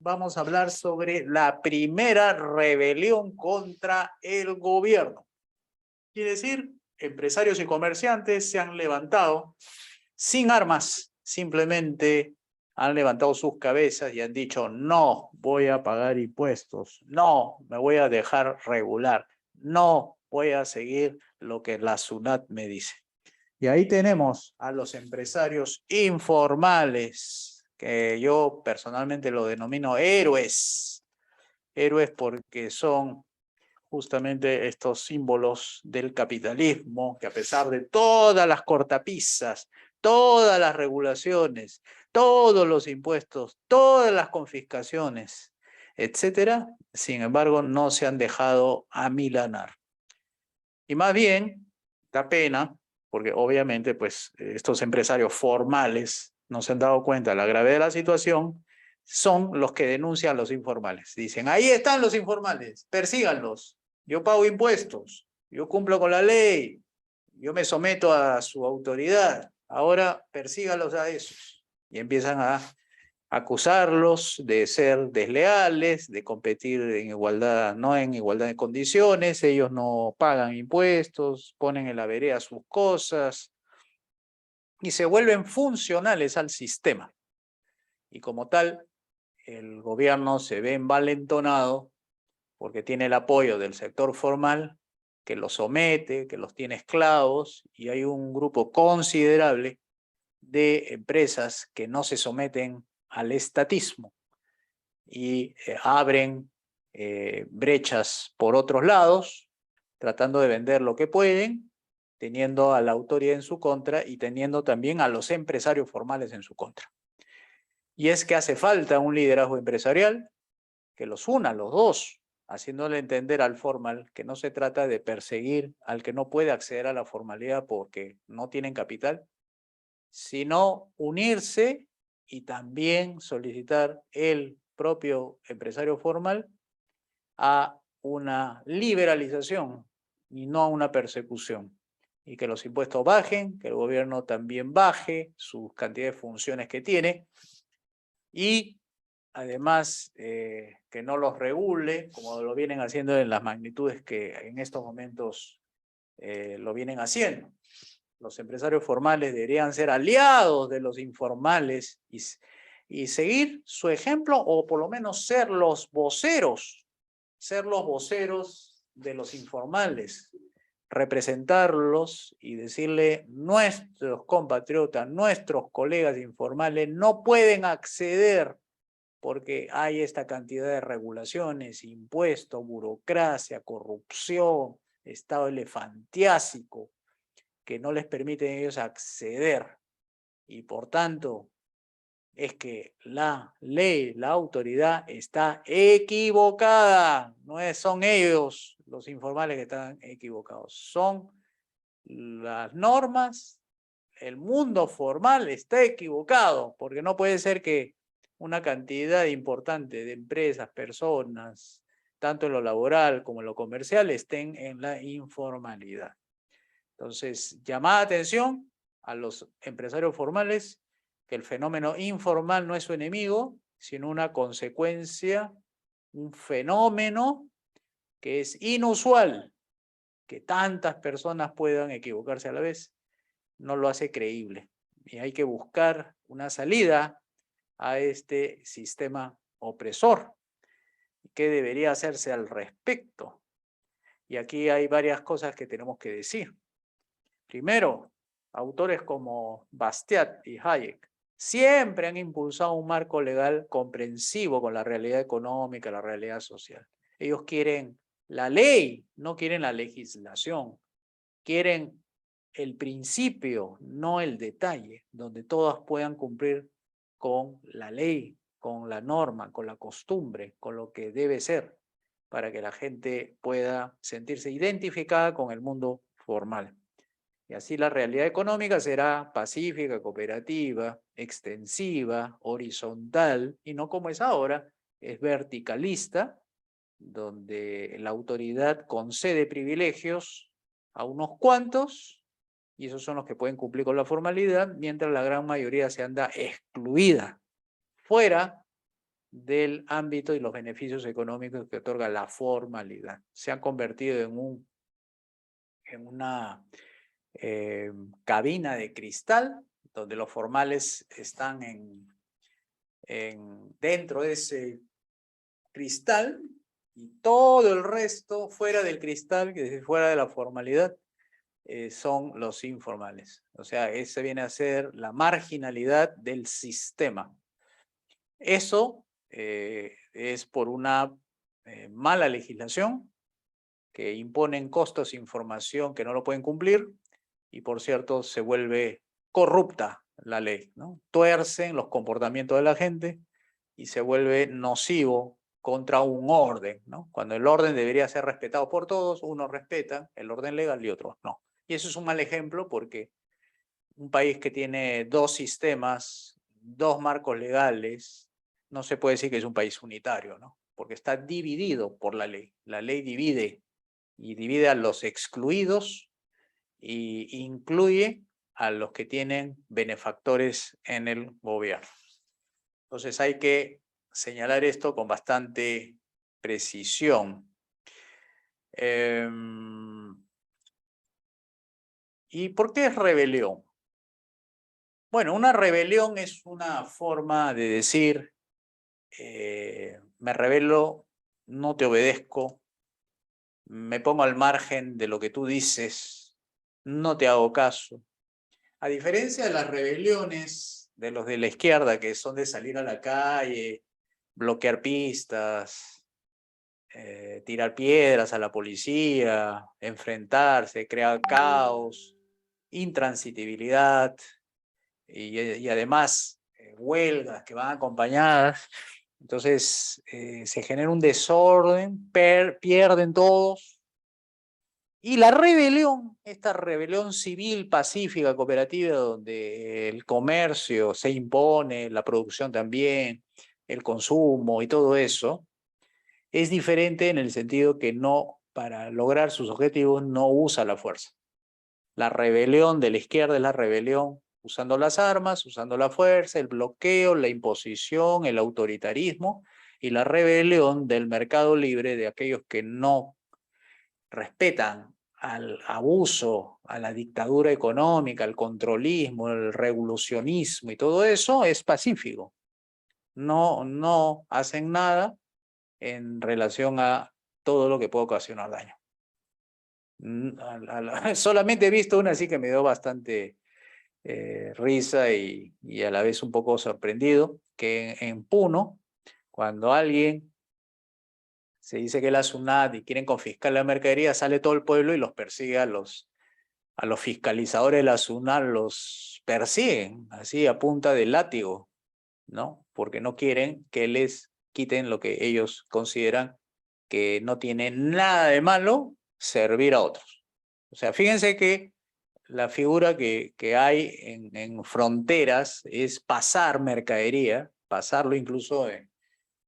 vamos a hablar sobre la primera rebelión contra el gobierno. Quiere decir, empresarios y comerciantes se han levantado sin armas, simplemente han levantado sus cabezas y han dicho: no voy a pagar impuestos, no me voy a dejar regular, no voy a seguir lo que la SUNAT me dice. Y ahí tenemos a los empresarios informales, que yo personalmente lo denomino héroes. Héroes porque son justamente estos símbolos del capitalismo, que a pesar de todas las cortapisas, todas las regulaciones, todos los impuestos, todas las confiscaciones, etcétera, sin embargo, no se han dejado amilanar. Y más bien, da pena, porque obviamente pues estos empresarios formales no se han dado cuenta de la gravedad de la situación, son los que denuncian a los informales. Dicen: ahí están los informales, persíganlos, yo pago impuestos, yo cumplo con la ley, yo me someto a su autoridad, ahora persíganlos a esos. Y empiezan a acusarlos de ser desleales, de competir en igualdad, no en igualdad de condiciones, ellos no pagan impuestos, ponen en la vereda sus cosas y se vuelven funcionales al sistema. Y como tal, el gobierno se ve envalentonado porque tiene el apoyo del sector formal, que los somete, que los tiene esclavos, y hay un grupo considerable de empresas que no se someten al estatismo y abren brechas por otros lados, tratando de vender lo que pueden, teniendo a la autoridad en su contra y teniendo también a los empresarios formales en su contra. Y es que hace falta un liderazgo empresarial que los una, los dos, haciéndole entender al formal que no se trata de perseguir al que no puede acceder a la formalidad porque no tienen capital, sino unirse y también solicitar el propio empresario formal a una liberalización y no a una persecución. Y que los impuestos bajen, que el gobierno también baje sus cantidades de funciones que tiene y además que no los regule como lo vienen haciendo en las magnitudes que en estos momentos lo vienen haciendo. Los empresarios formales deberían ser aliados de los informales y seguir su ejemplo, o por lo menos ser los voceros de los informales, representarlos y decirle: nuestros compatriotas, nuestros colegas informales no pueden acceder porque hay esta cantidad de regulaciones, impuestos, burocracia, corrupción, estado elefantiásico, que no les permiten a ellos acceder. Y por tanto, es que la ley, la autoridad está equivocada. No son ellos los informales que están equivocados. Son las normas, el mundo formal está equivocado, porque no puede ser que una cantidad importante de empresas, personas, tanto en lo laboral como en lo comercial, estén en la informalidad. Entonces, llamada atención a los empresarios formales que el fenómeno informal no es su enemigo, sino una consecuencia, un fenómeno que es inusual, que tantas personas puedan equivocarse a la vez, no lo hace creíble. Y hay que buscar una salida a este sistema opresor. ¿Qué debería hacerse al respecto? Y aquí hay varias cosas que tenemos que decir. Primero, autores como Bastiat y Hayek siempre han impulsado un marco legal comprensivo con la realidad económica, la realidad social. Ellos quieren la ley, no quieren la legislación. Quieren el principio, no el detalle, donde todas puedan cumplir con la ley, con la norma, con la costumbre, con lo que debe ser, para que la gente pueda sentirse identificada con el mundo formal. Y así la realidad económica será pacífica, cooperativa, extensiva, horizontal, y no como es ahora, es verticalista, donde la autoridad concede privilegios a unos cuantos, y esos son los que pueden cumplir con la formalidad, mientras la gran mayoría se anda excluida, fuera del ámbito y los beneficios económicos que otorga la formalidad. Se han convertido en una cabina de cristal, donde los formales están dentro de ese cristal y todo el resto fuera del cristal, que es fuera de la formalidad, son los informales. O sea, ese viene a ser la marginalidad del sistema. Eso es por una mala legislación que imponen costos de información que no lo pueden cumplir y, por cierto, se vuelve corrupta la ley, ¿no? Tuercen los comportamientos de la gente y se vuelve nocivo contra un orden, ¿no? Cuando el orden debería ser respetado por todos, unos respetan el orden legal y otros no. Y eso es un mal ejemplo porque un país que tiene dos sistemas, dos marcos legales, no se puede decir que es un país unitario, ¿no? Porque está dividido por la ley. La ley divide y divide a los excluidos y incluye a los que tienen benefactores en el gobierno. Entonces hay que señalar esto con bastante precisión. ¿Y por qué es rebelión? Bueno, una rebelión es una forma de decir, me rebelo, no te obedezco, me pongo al margen de lo que tú dices, no te hago caso. A diferencia de las rebeliones de los de la izquierda, que son de salir a la calle, bloquear pistas, tirar piedras a la policía, enfrentarse, crear caos, intransitibilidad y además huelgas que van acompañadas. Entonces se genera un desorden, pierden todos. Y la rebelión, esta rebelión civil, pacífica, cooperativa, donde el comercio se impone, la producción también, el consumo y todo eso, es diferente en el sentido que no, para lograr sus objetivos, no usa la fuerza. La rebelión de la izquierda es la rebelión usando las armas, usando la fuerza, el bloqueo, la imposición, el autoritarismo, y la rebelión del mercado libre de aquellos que no respetan al abuso, a la dictadura económica, al controlismo, el revolucionismo y todo eso, es pacífico. No hacen nada en relación a todo lo que puede ocasionar daño. Solamente he visto una así que me dio bastante risa y a la vez un poco sorprendido, que en Puno, cuando alguien se dice que es la SUNAT y quieren confiscar la mercadería, sale todo el pueblo y los persigue a los fiscalizadores de la SUNAT, los persiguen así a punta de látigo, ¿no? Porque no quieren que les quiten lo que ellos consideran que no tiene nada de malo servir a otros. O sea, fíjense que la figura que hay en fronteras es pasar mercadería, pasarlo incluso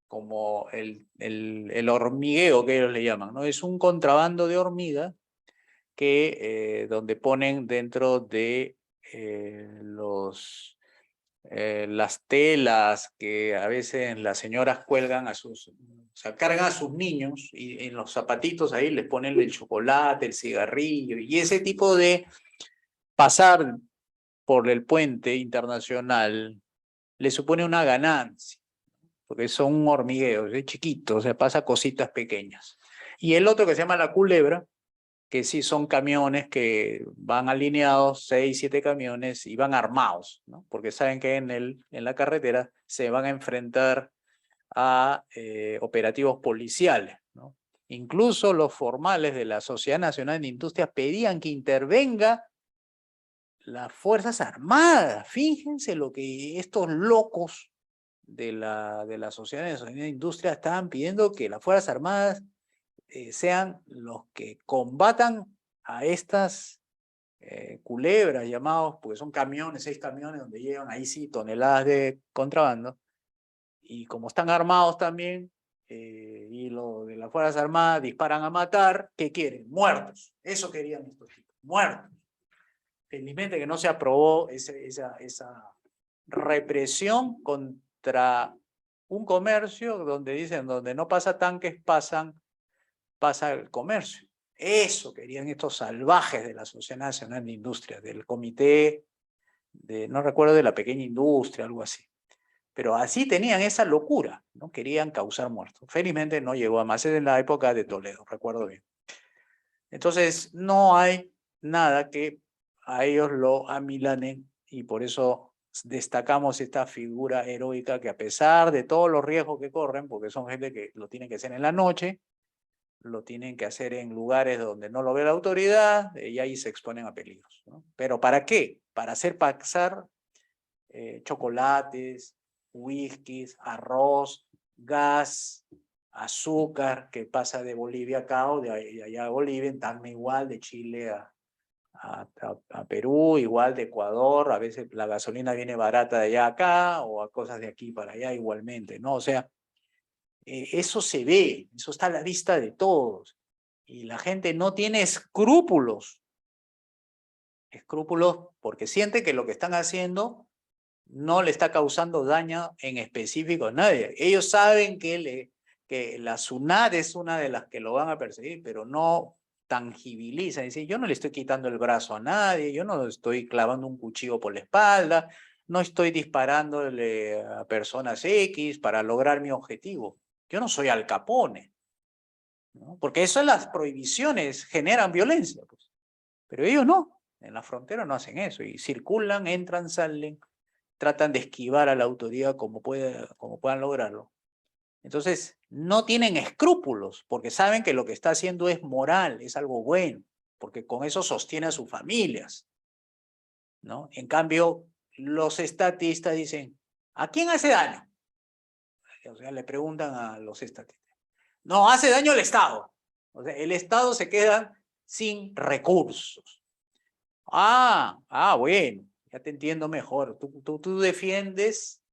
como el hormigueo que ellos le llaman, ¿no? Es un contrabando de hormiga que donde ponen dentro de las telas que a veces las señoras cuelgan o sea, cargan a sus niños y en los zapatitos ahí les ponen el chocolate, el cigarrillo y ese tipo de pasar por el puente internacional le supone una ganancia, porque son un hormigueo, es chiquito, o sea, pasa cositas pequeñas. Y el otro que se llama la culebra, que sí son camiones que van alineados, 6, 7 camiones, y van armados, ¿no? Porque saben que en la carretera se van a enfrentar a operativos policiales, ¿no? Incluso los formales de la Sociedad Nacional de Industrias pedían que intervenga las Fuerzas Armadas. Fíjense lo que estos locos de la Sociedad Nacional de Industria estaban pidiendo, que las Fuerzas Armadas sean los que combatan a estas culebras llamados, porque son camiones, 6 camiones donde llevan ahí sí toneladas de contrabando, y como están armados también, y lo de las Fuerzas Armadas disparan a matar, ¿qué quieren? Muertos. Eso querían estos tipos, muertos. Felizmente que no se aprobó esa represión contra un comercio donde dicen, donde no pasa tanques, pasa el comercio. Eso querían estos salvajes de la Sociedad Nacional de Industrias, del comité, no recuerdo, de la pequeña industria, algo así. Pero así tenían esa locura, ¿no? Querían causar muertos. Felizmente no llegó a más, es en la época de Toledo, recuerdo bien. Entonces, no hay nada que a ellos lo amilanen y por eso destacamos esta figura heroica que a pesar de todos los riesgos que corren, porque son gente que lo tienen que hacer en la noche, lo tienen que hacer en lugares donde no lo ve la autoridad y ahí se exponen a peligros, ¿no? ¿Pero para qué? Para hacer pasar chocolates, whiskies, arroz, gas, azúcar, que pasa de Bolivia acá o de allá a Bolivia, también igual de Chile a Perú, igual de Ecuador, a veces la gasolina viene barata de allá acá o a cosas de aquí para allá igualmente, ¿no? O sea, eso se ve, eso está a la vista de todos y la gente no tiene escrúpulos porque siente que lo que están haciendo no le está causando daño en específico a nadie. Ellos saben que la SUNAT es una de las que lo van a perseguir, pero no tangibilizan. Dicen, yo no le estoy quitando el brazo a nadie, yo no estoy clavando un cuchillo por la espalda, no estoy disparándole a personas X para lograr mi objetivo. Yo no soy Al Capone, ¿no? Porque eso, las prohibiciones generan violencia, pues. Pero ellos no, en la frontera no hacen eso y circulan, entran, salen, tratan de esquivar a la autoridad como puedan lograrlo. Entonces, no tienen escrúpulos porque saben que lo que está haciendo es moral, es algo bueno, porque con eso sostiene a sus familias, ¿no? En cambio, los estatistas dicen, ¿a quién hace daño? O sea, le preguntan a los estatistas. No, hace daño al Estado. O sea, el Estado se queda sin recursos. Bueno, ya te entiendo mejor. Tú defiendes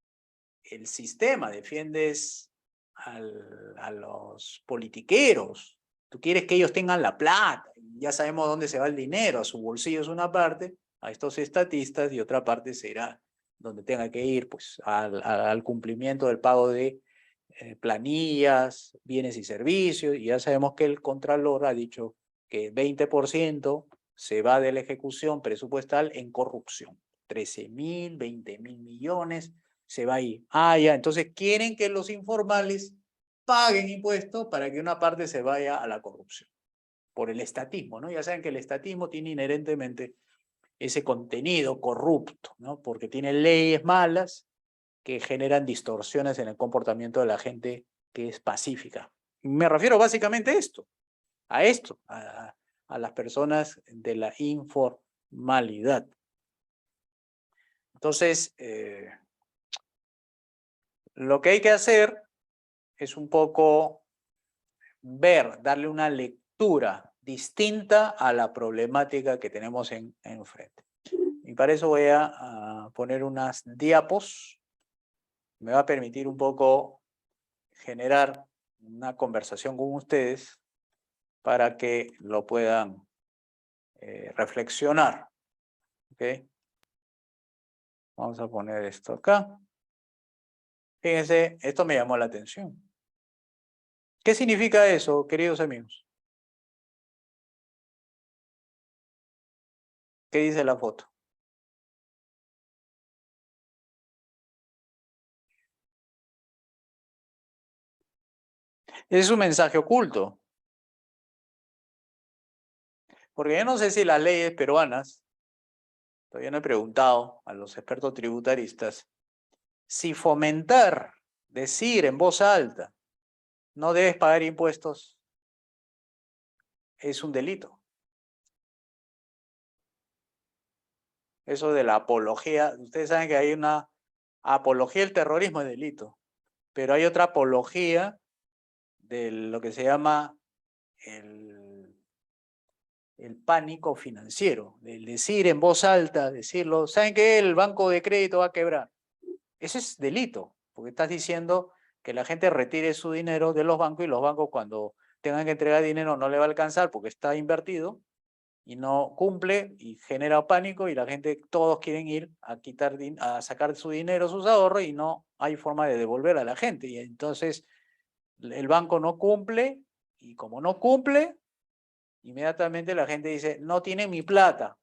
el sistema, defiendes a los politiqueros. Tú quieres que ellos tengan la plata. Ya sabemos dónde se va el dinero. A su bolsillo es una parte, a estos estatistas, y otra parte será donde tenga que ir pues, al cumplimiento del pago de planillas, bienes y servicios. Y ya sabemos que el Contralor ha dicho que 20% se va de la ejecución presupuestal en corrupción. 13.000, 20.000 millones se va ahí. Ya, entonces quieren que los informales paguen impuestos para que una parte se vaya a la corrupción. Por el estatismo, ¿no? Ya saben que el estatismo tiene inherentemente ese contenido corrupto, ¿no? Porque tiene leyes malas que generan distorsiones en el comportamiento de la gente que es pacífica. Me refiero básicamente a esto, a las personas de la informalidad. Entonces, lo que hay que hacer es un poco darle una lectura distinta a la problemática que tenemos enfrente. Y para eso voy a poner unas diapos. Me va a permitir un poco generar una conversación con ustedes para que lo puedan reflexionar. ¿Okay? Vamos a poner esto acá. Fíjense, esto me llamó la atención. ¿Qué significa eso, queridos amigos? ¿Qué dice la foto? Es un mensaje oculto. Porque yo no sé si las leyes peruanas, todavía no he preguntado a los expertos tributaristas, si fomentar, decir en voz alta, no debes pagar impuestos, es un delito. Eso de la apología, ustedes saben que hay una apología del terrorismo, es delito, pero hay otra apología de lo que se llama el pánico financiero, el decir en voz alta, decirlo, ¿saben qué? El banco de crédito va a quebrar. Ese es delito, porque estás diciendo que la gente retire su dinero de los bancos y los bancos cuando tengan que entregar dinero no le va a alcanzar porque está invertido y no cumple y genera pánico y la gente, todos quieren ir a a sacar su dinero, sus ahorros y no hay forma de devolver a la gente. Y entonces el banco no cumple y como no cumple, inmediatamente la gente dice, no tiene mi plata.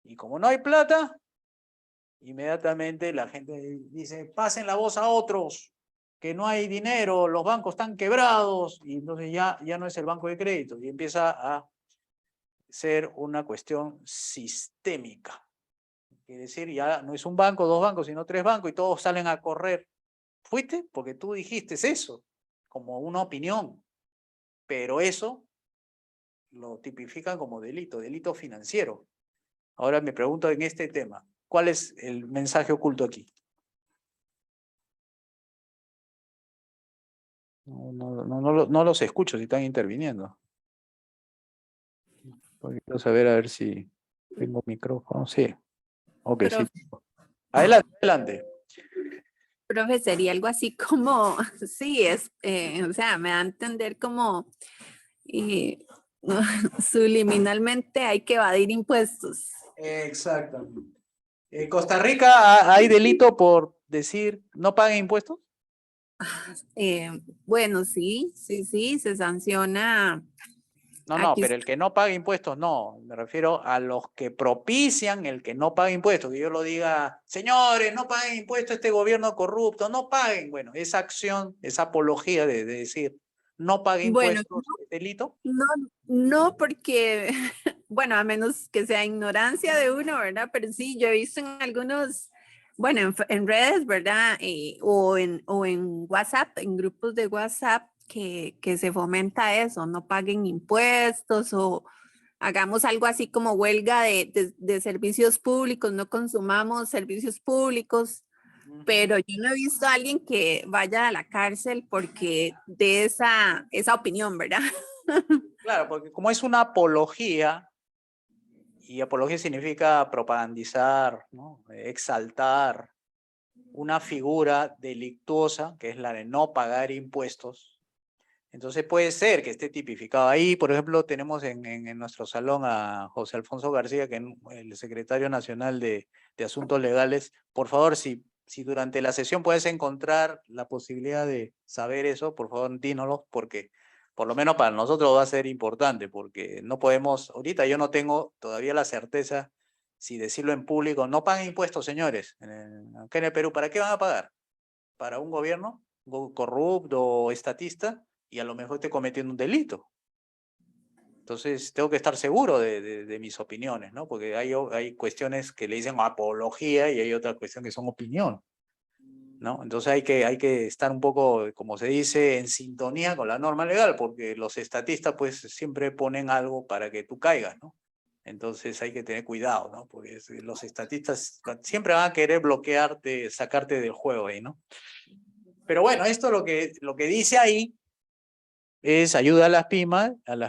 Y como no hay plata, inmediatamente la gente dice, pasen la voz a otros, que no hay dinero, los bancos están quebrados, y entonces ya no es el banco de crédito, y empieza a ser una cuestión sistémica. Quiere decir, ya no es un banco, dos bancos, sino tres bancos, y todos salen a correr. ¿Fuiste? Porque tú dijiste eso, como una opinión, pero eso lo tipifican como delito financiero. Ahora me pregunto en este tema, ¿cuál es el mensaje oculto aquí? No los escucho si están interviniendo. Quiero saber a ver si tengo micrófono. Sí. Ok, sí. Profe, Adelante, adelante. profe, sería algo así como, sí, o sea, me da a entender como eh, subliminalmente hay que evadir impuestos. Exactamente. ¿En Costa Rica hay delito por decir no paguen impuestos? Bueno, sí, se sanciona. No, Aquí pero el que no paga impuestos no. Me refiero a los que propician el que no pague impuestos. Que yo lo diga, señores, no paguen impuestos a este gobierno corrupto, no paguen. Bueno, esa acción, esa apología de decir no pague bueno, impuestos, ¿es delito? no, no porque, bueno, a menos que sea ignorancia de uno, ¿verdad? Pero sí, yo he visto en algunos, bueno, en redes, ¿verdad? O en WhatsApp, en grupos de WhatsApp, que se fomenta eso, no paguen impuestos o hagamos algo así como huelga de servicios públicos, no consumamos servicios públicos, pero yo no he visto a alguien que vaya a la cárcel porque de esa opinión, ¿verdad? Claro, porque como es una apología, y apología significa propagandizar, ¿no? Exaltar una figura delictuosa, que es la de no pagar impuestos. Entonces puede ser que esté tipificado ahí. Por ejemplo, tenemos en nuestro salón a José Alfonso García, que es el secretario nacional de Asuntos Legales. Por favor, si durante la sesión puedes encontrar la posibilidad de saber eso, por favor, dínoslo, porque por lo menos para nosotros va a ser importante, porque no podemos, ahorita yo no tengo todavía la certeza si decirlo en público, no paguen impuestos, señores, acá en el Perú, ¿para qué van a pagar? ¿Para un gobierno corrupto o estatista? Y a lo mejor estoy cometiendo un delito. Entonces tengo que estar seguro de mis opiniones, ¿no? Porque hay cuestiones que le dicen apología y hay otras cuestiones que son opinión, ¿no? Entonces hay que estar un poco, como se dice, en sintonía con la norma legal, porque los estatistas pues siempre ponen algo para que tú caigas, ¿no? Entonces hay que tener cuidado, ¿no? Porque los estatistas siempre van a querer bloquearte, sacarte del juego ahí, ¿no? Pero bueno, esto lo que dice ahí es ayuda a las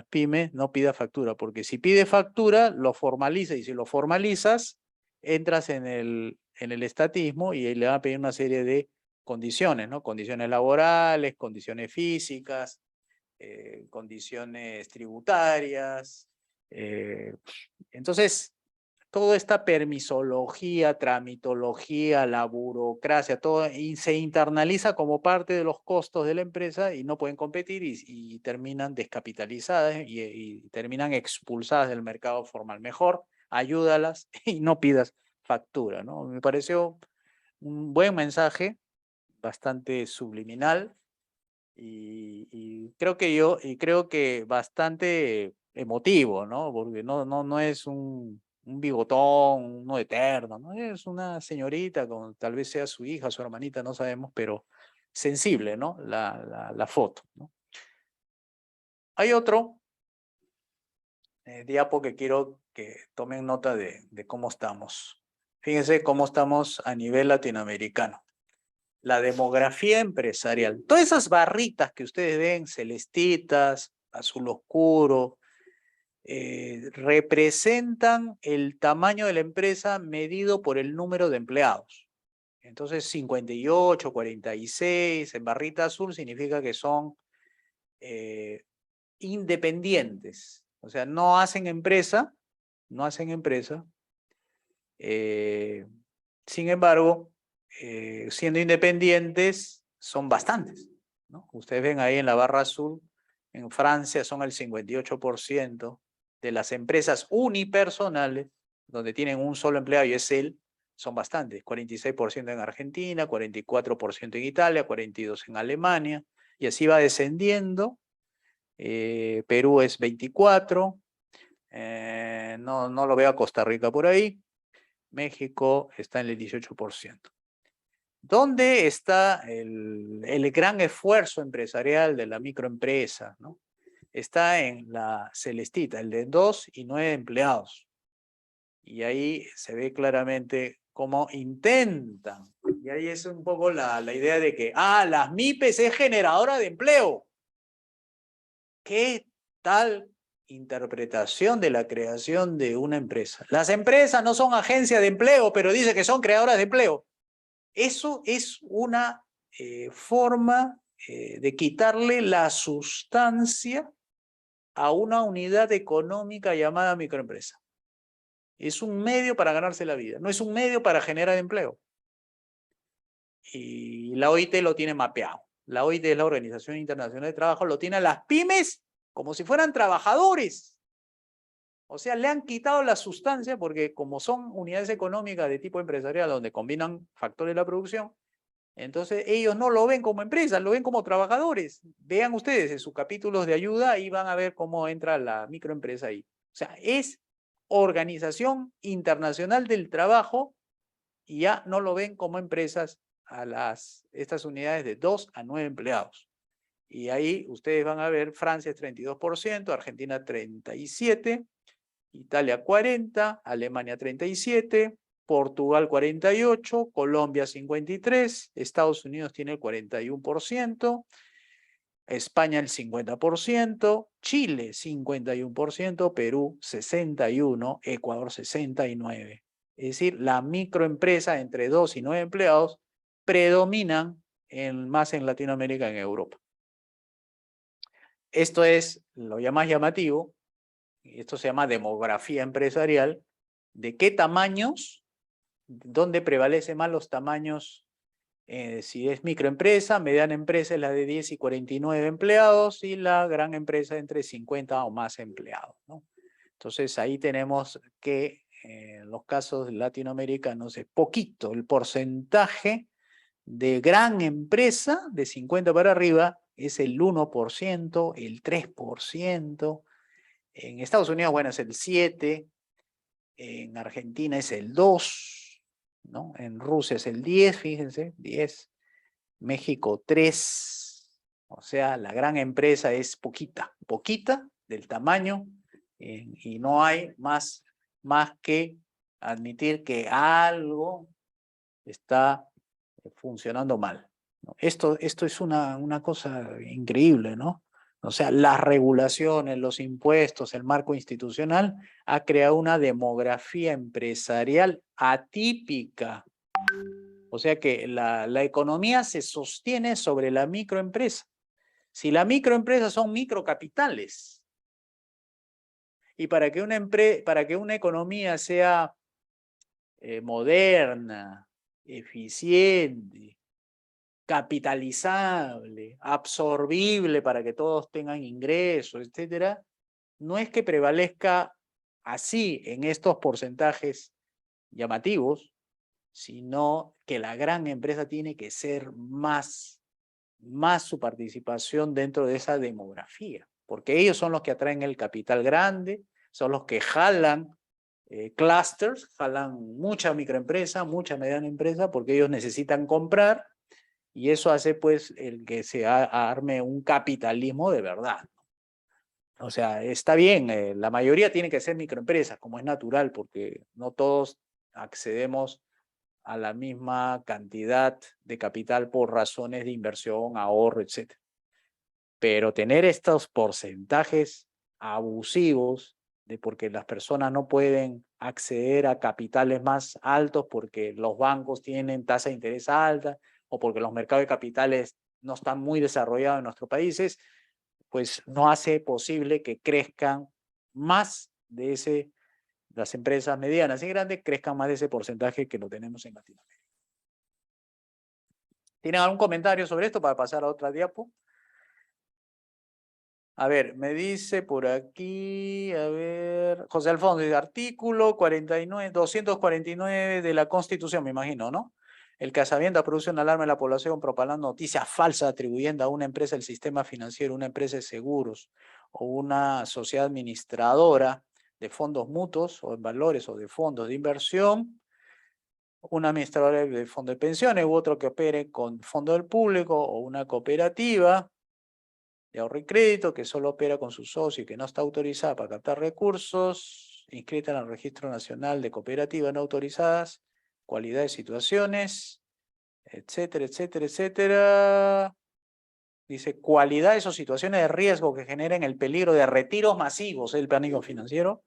pymes, no pida factura, porque si pide factura, lo formaliza, y si lo formalizas, entras en el estatismo y le van a pedir una serie de condiciones, ¿no? Condiciones laborales, condiciones físicas, condiciones tributarias. Entonces, toda esta permisología, tramitología, la burocracia, todo y se internaliza como parte de los costos de la empresa y no pueden competir y terminan descapitalizadas y terminan expulsadas del mercado formal. Mejor ayúdalas y no pidas factura, ¿no? Me pareció un buen mensaje, bastante subliminal y creo que bastante emotivo, ¿no? Porque no es un bigotón, uno eterno, ¿no? Es una señorita, con, tal vez sea su hija, su hermanita, no sabemos, pero sensible, ¿no? La foto, ¿no? Hay otro diapo que quiero que tomen nota de cómo estamos. Fíjense cómo estamos a nivel latinoamericano. La demografía empresarial. Todas esas barritas que ustedes ven, celestitas, azul oscuro, representan el tamaño de la empresa medido por el número de empleados. Entonces, 58, 46 en barrita azul significa que son independientes. O sea, no hacen empresa, no hacen empresa. Sin embargo, siendo independientes, son bastantes, ¿no? Ustedes ven ahí en la barra azul, en Francia son el 58% de las empresas unipersonales, donde tienen un solo empleado y es él, son bastantes. 46% en Argentina, 44% en Italia, 42% en Alemania, y así va descendiendo. Perú es 24%, no lo veo a Costa Rica por ahí. México está en el 18%. ¿Dónde está el gran esfuerzo empresarial de la microempresa, ¿no? Está en la celestita, el de 2 y 9 empleados. Y ahí se ve claramente cómo intentan. Y ahí es un poco la idea de que, las MIPES es generadora de empleo. ¿Qué tal interpretación de la creación de una empresa? Las empresas no son agencias de empleo, pero dice que son creadoras de empleo. Eso es una forma de quitarle la sustancia a una unidad económica llamada microempresa. Es un medio para ganarse la vida, no es un medio para generar empleo. Y la OIT lo tiene mapeado. La OIT es la Organización Internacional de Trabajo, lo tiene a las pymes como si fueran trabajadores. O sea, le han quitado la sustancia porque como son unidades económicas de tipo empresarial donde combinan factores de la producción, entonces ellos no lo ven como empresas, lo ven como trabajadores. Vean ustedes en sus capítulos de ayuda y van a ver cómo entra la microempresa ahí. O sea, es Organización Internacional del Trabajo y ya no lo ven como empresas a estas unidades de 2 a 9 empleados. Y ahí ustedes van a ver Francia es 32%, Argentina 37%, Italia 40%, Alemania 37%, Portugal 48%, Colombia 53%, Estados Unidos tiene el 41%, España el 50%, Chile 51%, Perú 61%, Ecuador 69%. Es decir, la microempresa entre 2 y 9 empleados predominan más en Latinoamérica que en Europa. Esto es lo más llamativo, esto se llama demografía empresarial, de qué tamaños, dónde prevalecen más los tamaños, si es microempresa, mediana empresa es la de 10 y 49 empleados y la gran empresa entre 50 o más empleados, ¿no? Entonces ahí tenemos que en los casos latinoamericanos es poquito el porcentaje de gran empresa de 50 para arriba es el 1%, el 3%. En Estados Unidos, bueno, es el 7%, en Argentina es el 2%, ¿no? En Rusia es el 10%, fíjense, 10%, México 3%, o sea, la gran empresa es poquita del tamaño, y no hay más que admitir que algo está funcionando mal, ¿no? Esto es una cosa increíble, ¿no? O sea, las regulaciones, los impuestos, el marco institucional ha creado una demografía empresarial atípica. O sea que la economía se sostiene sobre la microempresa. Si la microempresa son microcapitales, y para que una economía sea moderna, eficiente, capitalizable, absorbible para que todos tengan ingresos, etcétera, no es que prevalezca así en estos porcentajes llamativos, sino que la gran empresa tiene que ser más su participación dentro de esa demografía, porque ellos son los que atraen el capital grande, son los que jalan clusters, jalan mucha microempresa, mucha mediana empresa, porque ellos necesitan comprar. Y eso hace pues el que se arme un capitalismo de verdad. O sea, está bien, la mayoría tiene que ser microempresas, como es natural, porque no todos accedemos a la misma cantidad de capital por razones de inversión, ahorro, etc. Pero tener estos porcentajes abusivos de porque las personas no pueden acceder a capitales más altos porque los bancos tienen tasa de interés alta, o porque los mercados de capitales no están muy desarrollados en nuestros países, pues no hace posible que crezcan más de las empresas medianas y grandes crezcan más de ese porcentaje que lo tenemos en Latinoamérica. ¿Tienen algún comentario sobre esto para pasar a otra diapo? A ver, me dice por aquí, a ver, José Alfonso, dice, artículo 49, 249 de la Constitución, me imagino, ¿no? El que a sabiendas produce una alarma en la población propalando noticias falsas atribuyendo a una empresa el sistema financiero, una empresa de seguros o una sociedad administradora de fondos mutuos o en valores o de fondos de inversión, un administrador de fondo de pensiones u otro que opere con fondo del público o una cooperativa de ahorro y crédito que solo opera con su socio y que no está autorizada para captar recursos, inscrita en el Registro Nacional de Cooperativas no autorizadas, cualidades, situaciones, etcétera, etcétera, etcétera. Dice, cualidades o situaciones de riesgo que generen el peligro de retiros masivos del pánico financiero,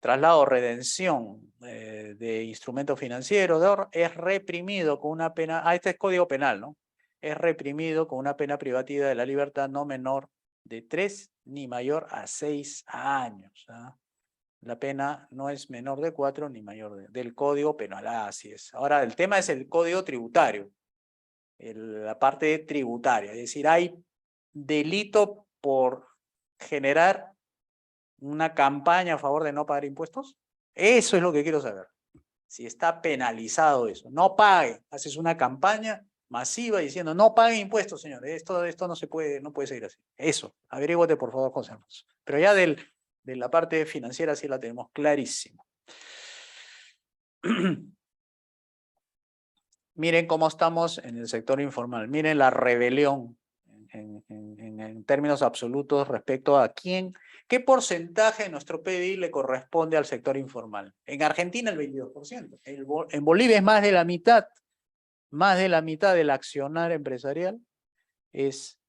traslado o redención de instrumentos financieros de ahorro, es reprimido con una pena, este es código penal, ¿no? Es reprimido con una pena privativa de la libertad no menor de 3 ni mayor a 6 años. ¿Ah? La pena no es menor de 4 ni mayor del código penal, así es. Ahora, el tema es el código tributario, la parte tributaria, es decir, hay delito por generar una campaña a favor de no pagar impuestos. Eso es lo que quiero saber. Si está penalizado eso. No pague. Haces una campaña masiva diciendo no paguen impuestos, señores. Esto no se puede, no puede seguir así. Eso. Averíguate, por favor, José Alfonso. Pero ya de la parte financiera sí la tenemos clarísimo. Miren cómo estamos en el sector informal. Miren la rebelión en términos absolutos respecto a qué porcentaje de nuestro PBI le corresponde al sector informal. En Argentina el 22%. En Bolivia es más de la mitad del accionar empresarial es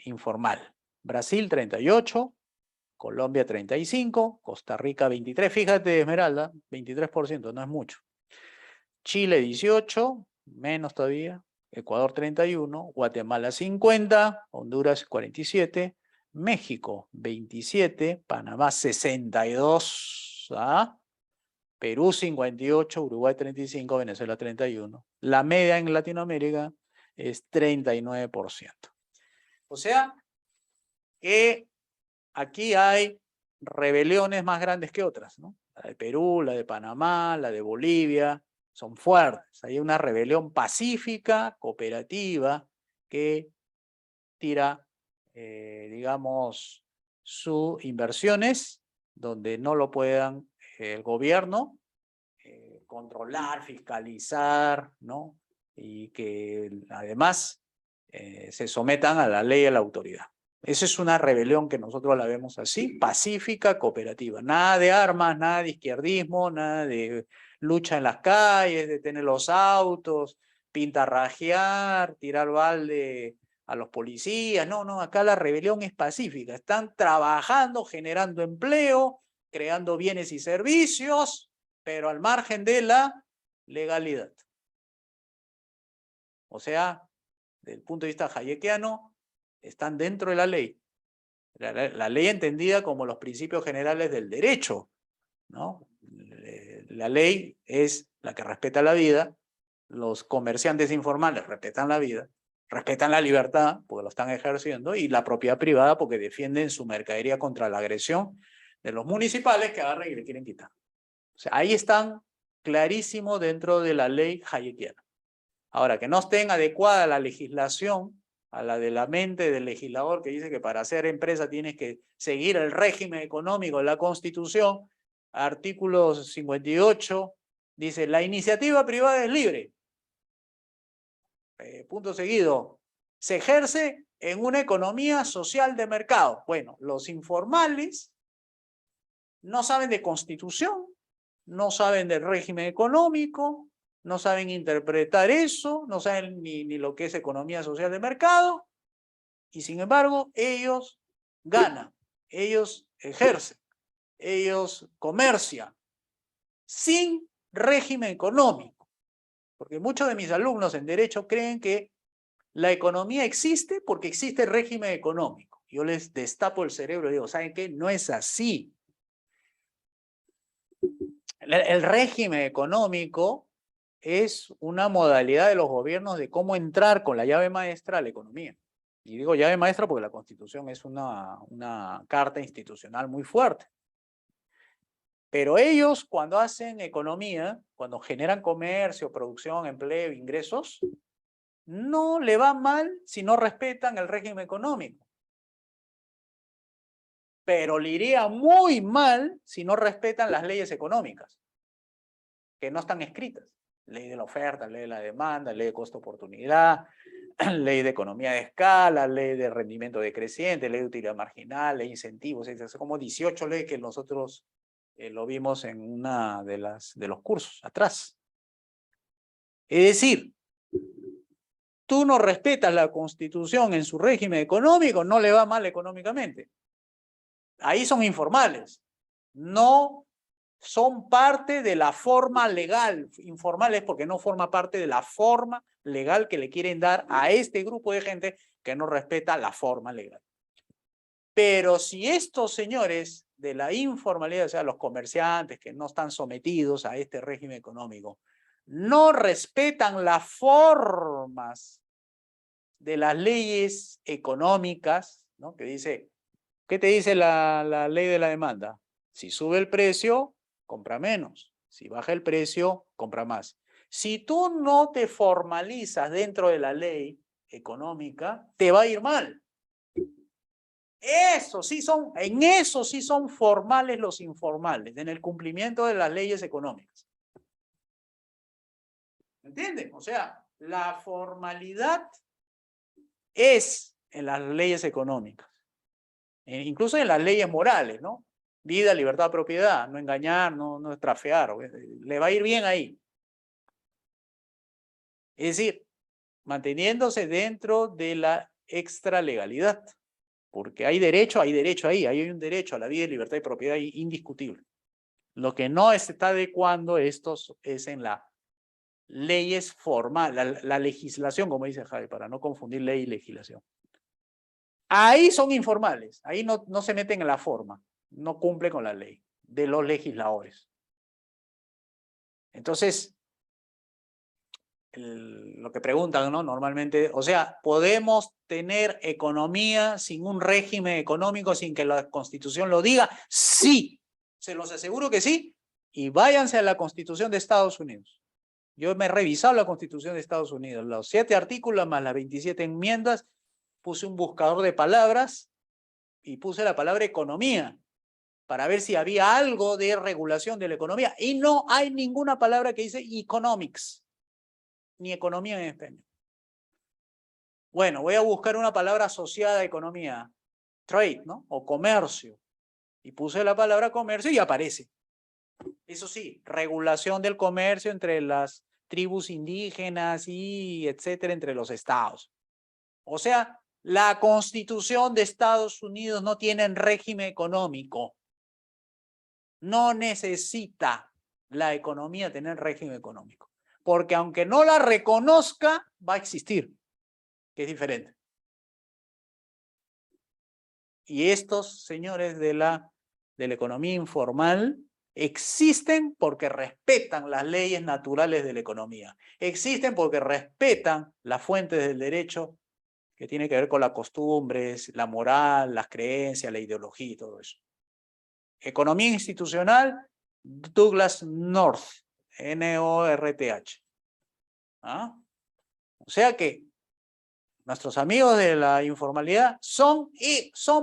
informal. Brasil 38%, Colombia 35%, Costa Rica 23%. Fíjate, Esmeralda, 23%, no es mucho. Chile 18%, menos todavía. Ecuador 31%, Guatemala 50%, Honduras 47%, México 27%, Panamá 62%, ¿ah? Perú 58%, Uruguay 35%, Venezuela 31%. La media en Latinoamérica es 39%. O sea que aquí hay rebeliones más grandes que otras, ¿no? La de Perú, la de Panamá, la de Bolivia, son fuertes. Hay una rebelión pacífica, cooperativa, que tira, digamos, sus inversiones donde no lo puedan el gobierno controlar, fiscalizar, ¿no? Y que además se sometan a la ley y a la autoridad. Esa es una rebelión que nosotros la vemos así, pacífica, cooperativa. Nada de armas, nada de izquierdismo, nada de lucha en las calles, detener los autos, pintarrajear, tirar balde a los policías. No, no, acá la rebelión es pacífica. Están trabajando, generando empleo, creando bienes y servicios, pero al margen de la legalidad. O sea, desde el punto de vista hayekiano, están dentro de la ley. La ley entendida como los principios generales del derecho, ¿no? La ley es la que respeta la vida, los comerciantes informales respetan la vida, respetan la libertad porque lo están ejerciendo y la propiedad privada porque defienden su mercadería contra la agresión de los municipales que agarran y le quieren quitar. O sea, ahí están clarísimos dentro de la ley hayekiana. Ahora, que no estén adecuada la legislación a la de la mente del legislador que dice que para ser empresa tienes que seguir el régimen económico de la Constitución, artículo 58, dice, la iniciativa privada es libre. Punto seguido, se ejerce en una economía social de mercado. Bueno, los informales no saben de Constitución, no saben del régimen económico, no saben interpretar eso, no saben ni lo que es economía social de mercado, y sin embargo ellos ganan, ellos ejercen, ellos comercian sin régimen económico. Porque muchos de mis alumnos en Derecho creen que la economía existe porque existe régimen económico. Yo les destapo el cerebro y digo, ¿saben qué? No es así. El régimen económico es una modalidad de los gobiernos de cómo entrar con la llave maestra a la economía. Y digo llave maestra porque la Constitución es una carta institucional muy fuerte. Pero ellos, cuando hacen economía, cuando generan comercio, producción, empleo, ingresos, no le va mal si no respetan el régimen económico. Pero le iría muy mal si no respetan las leyes económicas, que no están escritas. Ley de la oferta, ley de la demanda, ley de costo-oportunidad, ley de economía de escala, ley de rendimiento decreciente, ley de utilidad marginal, ley de incentivos, es como 18 leyes que nosotros lo vimos en una de los cursos atrás. Es decir, tú no respetas la Constitución en su régimen económico, no le va mal económicamente. Ahí son informales, no son parte de la forma legal. Informales porque no forma parte de la forma legal que le quieren dar a este grupo de gente que no respeta la forma legal. Pero si estos señores de la informalidad, o sea, los comerciantes que no están sometidos a este régimen económico, no respetan las formas de las leyes económicas, ¿no? Que dice, ¿qué te dice la ley de la demanda? Si sube el precio, compra menos. Si baja el precio, compra más. Si tú no te formalizas dentro de la ley económica, te va a ir mal. En eso sí son formales los informales, en el cumplimiento de las leyes económicas. ¿Entienden? O sea, la formalidad es en las leyes económicas, incluso en las leyes morales, ¿no? Vida, libertad, propiedad, no engañar, no estrafear, le va a ir bien ahí. Es decir, manteniéndose dentro de la extralegalidad, porque hay derecho ahí, hay un derecho a la vida, libertad y propiedad indiscutible. Lo que no se está adecuando esto es en las leyes formales, la legislación, como dice Javi, para no confundir ley y legislación. Ahí son informales, ahí no se meten en la forma, no cumple con la ley de los legisladores. Entonces, lo que preguntan, ¿no? Normalmente, o sea, ¿podemos tener economía sin un régimen económico, sin que la Constitución lo diga? Sí, se los aseguro que sí, y váyanse a la Constitución de Estados Unidos. Yo me he revisado la Constitución de Estados Unidos, los 7 artículos más las 27 enmiendas, puse un buscador de palabras y puse la palabra economía para ver si había algo de regulación de la economía, y no hay ninguna palabra que dice economics, ni economía en español. Bueno, voy a buscar una palabra asociada a economía, trade, ¿no? O comercio, y puse la palabra comercio y aparece. Eso sí, regulación del comercio entre las tribus indígenas y etcétera, entre los estados. O sea, la Constitución de Estados Unidos no tiene régimen económico. No necesita la economía tener régimen económico. Porque aunque no la reconozca, va a existir, que es diferente. Y estos señores de la economía informal existen porque respetan las leyes naturales de la economía. Existen porque respetan las fuentes del derecho que tiene que ver con las costumbres, la moral, las creencias, la ideología y todo eso. Economía institucional, Douglas North, N-O-R-T-H. ¿Ah? O sea que nuestros amigos de la informalidad son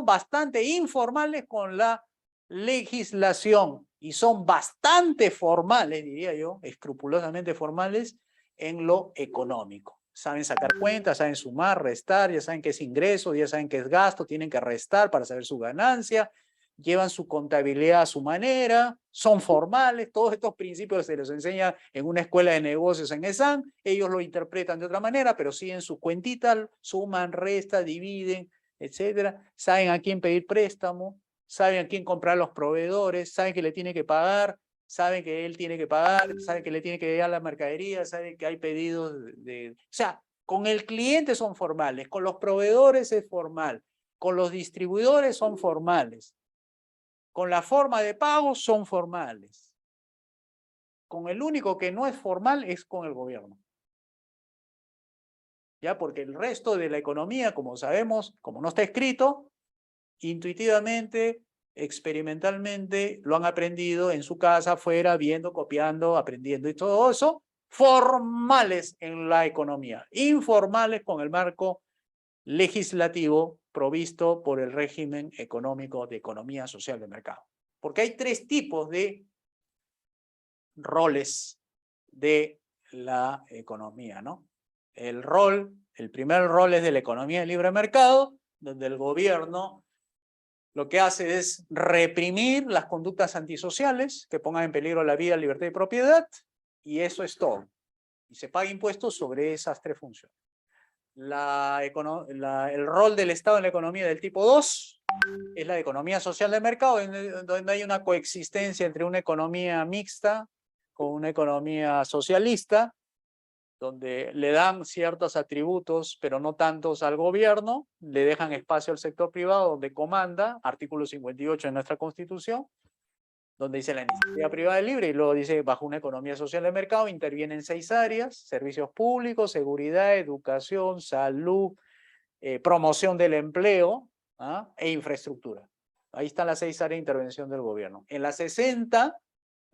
bastante informales con la legislación y son bastante formales, diría yo, escrupulosamente formales en lo económico. Saben sacar cuentas, saben sumar, restar, ya saben qué es ingreso, ya saben qué es gasto, tienen que restar para saber su ganancia, llevan su contabilidad a su manera, son formales, todos estos principios se los enseña en una escuela de negocios en ESAN, ellos lo interpretan de otra manera, pero siguen su cuentita, suman, restan, dividen, etcétera, saben a quién pedir préstamo, saben a quién comprar los proveedores, saben que le tiene que pagar, saben que él tiene que pagar, saben que le tiene que llegar la mercadería, saben que hay pedidos o sea, con el cliente son formales, con los proveedores es formal, con los distribuidores son formales, con la forma de pago son formales. con el único que no es formal es con el gobierno. ¿Ya? Porque el resto de la economía, como sabemos, como no está escrito, intuitivamente, experimentalmente, lo han aprendido en su casa, afuera, viendo, copiando, aprendiendo y todo eso, formales en la economía, informales con el marco legislativo provisto por el régimen económico de economía social de mercado. Porque hay tres tipos de roles de la economía, ¿no? El primer rol es de la economía de libre mercado, donde el gobierno lo que hace es reprimir las conductas antisociales que pongan en peligro la vida, libertad y propiedad, y eso es todo. Y se paga impuestos sobre esas tres funciones. El rol del Estado en la economía del tipo 2 es la economía social de mercado, donde hay una coexistencia entre una economía mixta con una economía socialista, donde le dan ciertos atributos, pero no tantos al gobierno, le dejan espacio al sector privado donde comanda, artículo 58 de nuestra Constitución, donde dice la iniciativa privada es libre, y luego dice bajo una economía social de mercado intervienen 6 áreas: servicios públicos, seguridad, educación, salud, promoción del empleo, ¿ah? E infraestructura. Ahí están las 6 áreas de intervención del gobierno. En la 60,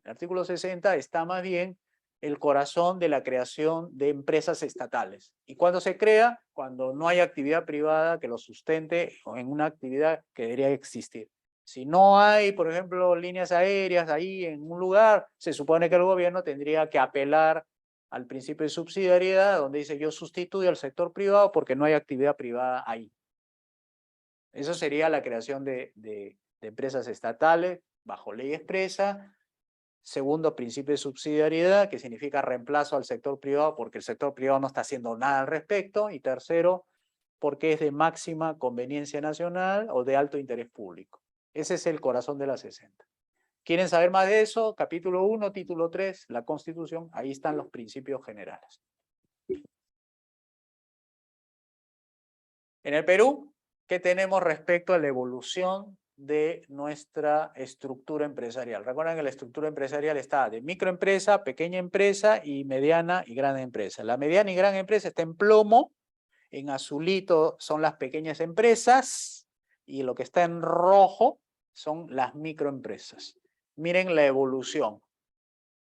el artículo 60 está más bien el corazón de la creación de empresas estatales. ¿Y cuándo se crea? Cuando no hay actividad privada que lo sustente en una actividad que debería existir. Si no hay, por ejemplo, líneas aéreas ahí en un lugar, se supone que el gobierno tendría que apelar al principio de subsidiariedad, donde dice yo sustituyo al sector privado porque no hay actividad privada ahí. Eso sería la creación de empresas estatales bajo ley expresa. Segundo, principio de subsidiariedad, que significa reemplazo al sector privado porque el sector privado no está haciendo nada al respecto. Y tercero, porque es de máxima conveniencia nacional o de alto interés público. Ese es el corazón de la 60. ¿Quieren saber más de eso? Capítulo 1, título 3, la Constitución. Ahí están los principios generales. En el Perú, ¿qué tenemos respecto a la evolución de nuestra estructura empresarial? Recuerden que la estructura empresarial está de microempresa, pequeña empresa y mediana y gran empresa. La mediana y gran empresa está en plomo, en azulito son las pequeñas empresas y lo que está en rojo son las microempresas. Miren la evolución.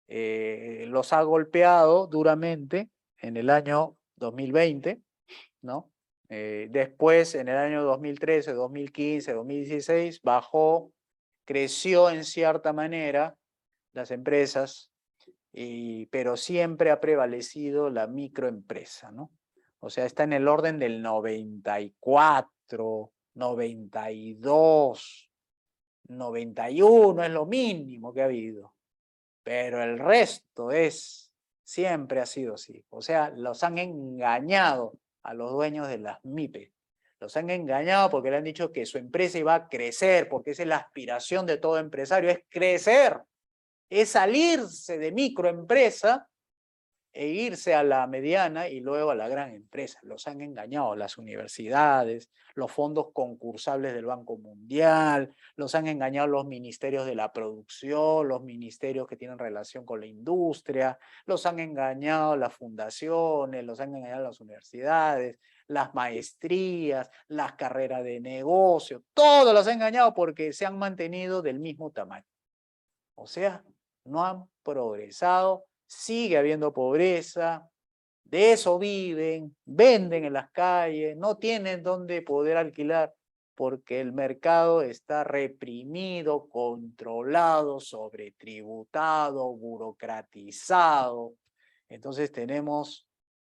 Los ha golpeado duramente en el año 2020, ¿no? Después, en el año 2013, 2015, 2016, bajó, creció en cierta manera las empresas, pero siempre ha prevalecido la microempresa, ¿no? O sea, está en el orden del 94, 92, 91, es lo mínimo que ha habido. Pero el resto siempre ha sido así. O sea, los han engañado a los dueños de las MIPE. Los han engañado porque le han dicho que su empresa iba a crecer, porque esa es la aspiración de todo empresario, es crecer, es salirse de microempresa e irse a la mediana y luego a la gran empresa. Los han engañado las universidades, los fondos concursables del Banco Mundial, los han engañado los ministerios de la producción, los ministerios que tienen relación con la industria, los han engañado las fundaciones, los han engañado las universidades, las maestrías, las carreras de negocio, todos los han engañado porque se han mantenido del mismo tamaño. O sea, no han progresado. Sigue habiendo pobreza, de eso viven, venden en las calles, no tienen dónde poder alquilar porque el mercado está reprimido, controlado, sobretributado, burocratizado. Entonces tenemos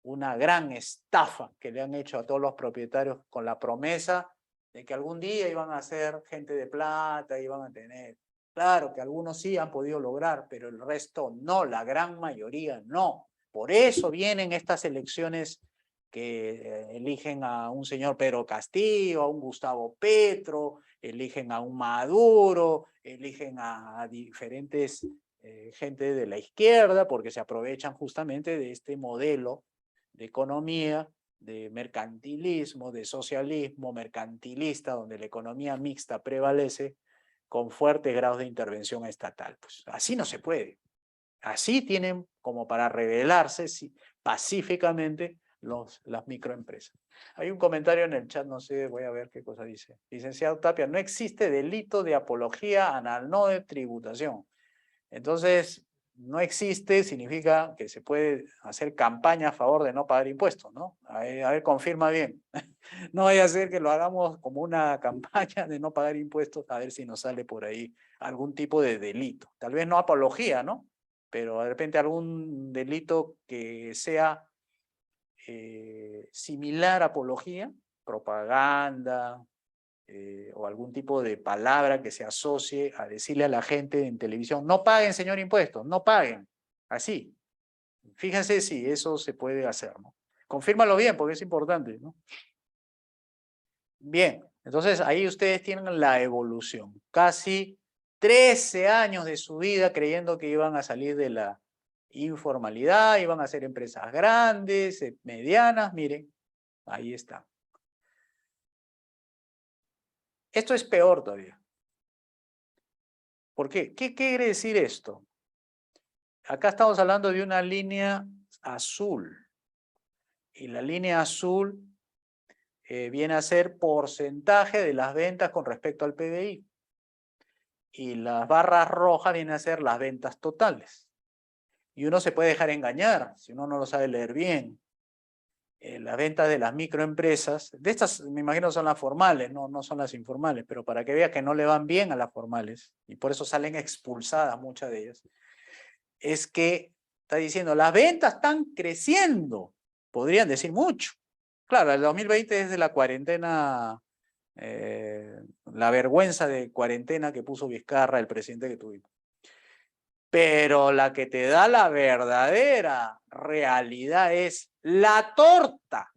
una gran estafa que le han hecho a todos los propietarios con la promesa de que algún día iban a ser gente de plata, iban a tener. Claro que algunos sí han podido lograr, pero el resto no, la gran mayoría no. Por eso vienen estas elecciones que eligen a un señor Pedro Castillo, a un Gustavo Petro, eligen a un Maduro, eligen a diferentes gente de la izquierda, porque se aprovechan justamente de este modelo de economía, de mercantilismo, de socialismo mercantilista, donde la economía mixta prevalece, con fuertes grados de intervención estatal. Pues así no se puede. Así tienen como para rebelarse pacíficamente las microempresas. Hay un comentario en el chat, no sé, voy a ver qué cosa dice. Licenciado Tapia, no existe delito de apología a la no de tributación. Entonces, no existe, significa que se puede hacer campaña a favor de no pagar impuestos, ¿no? A ver, confirma bien. No vaya a ser que lo hagamos como una campaña de no pagar impuestos, a ver si nos sale por ahí algún tipo de delito. Tal vez no apología, ¿no? Pero de repente algún delito que sea similar a apología, propaganda, o algún tipo de palabra que se asocie a decirle a la gente en televisión, no paguen, señor, impuestos, no paguen. Así. Fíjense si eso se puede hacer, ¿no? Confírmalo bien, porque es importante, ¿no? Bien, entonces ahí ustedes tienen la evolución. Casi 13 años de su vida creyendo que iban a salir de la informalidad, iban a ser empresas grandes, medianas, miren, ahí está. Esto es peor todavía. ¿Por qué? ¿Qué quiere decir esto? Acá estamos hablando de una línea azul. Y la línea azul viene a ser porcentaje de las ventas con respecto al PBI. Y las barras rojas vienen a ser las ventas totales. Y uno se puede dejar engañar si uno no lo sabe leer bien. Las ventas de las microempresas, de estas me imagino son las formales, no son las informales, pero para que vea que no le van bien a las formales, y por eso salen expulsadas muchas de ellas, es que está diciendo, las ventas están creciendo, podrían decir mucho. Claro, el 2020 es de la cuarentena, la vergüenza de cuarentena que puso Vizcarra, el presidente que tuvimos. Pero la que te da la verdadera realidad es la torta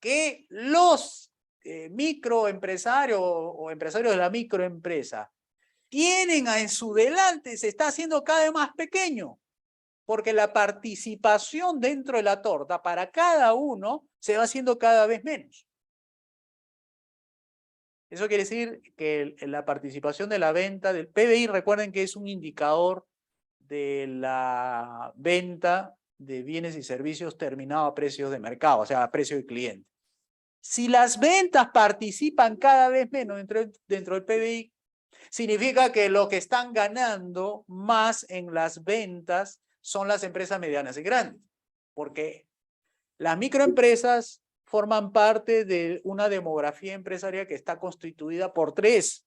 que los microempresarios o empresarios de la microempresa tienen en su delante se está haciendo cada vez más pequeño, porque la participación dentro de la torta para cada uno se va haciendo cada vez menos. Eso quiere decir que la participación de la venta del PBI, recuerden que es un indicador de la venta de bienes y servicios terminado a precios de mercado, o sea, a precio de cliente. Si las ventas participan cada vez menos dentro del PBI, significa que lo que están ganando más en las ventas son las empresas medianas y grandes, porque las microempresas forman parte de una demografía empresarial que está constituida por tres: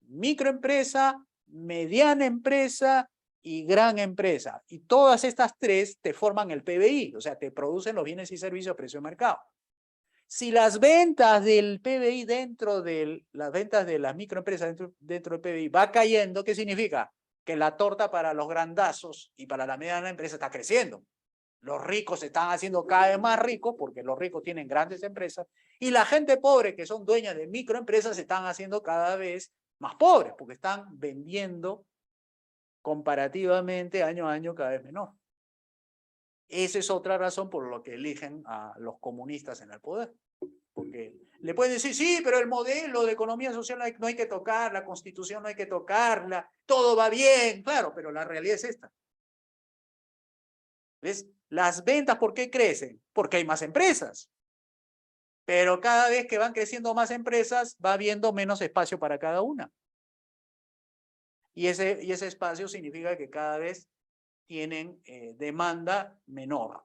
microempresa, mediana empresa y gran empresa. Y todas estas tres te forman el PBI, o sea, te producen los bienes y servicios a precio de mercado. Si las ventas del PBI dentro de las ventas de las microempresas dentro del PBI va cayendo, ¿qué significa? Que la torta para los grandazos y para la mediana empresa está creciendo. Los ricos se están haciendo cada vez más ricos porque los ricos tienen grandes empresas y la gente pobre que son dueñas de microempresas se están haciendo cada vez más pobres porque están vendiendo comparativamente año a año cada vez menor. Esa es otra razón por la que eligen a los comunistas en el poder. Porque le pueden decir, sí, pero el modelo de economía social no hay que tocar, la constitución no hay que tocarla, todo va bien, claro, pero la realidad es esta. ¿Ves? Las ventas, ¿por qué crecen? Porque hay más empresas. Pero cada vez que van creciendo más empresas, va habiendo menos espacio para cada una. Y ese espacio significa que cada vez tienen demanda menor.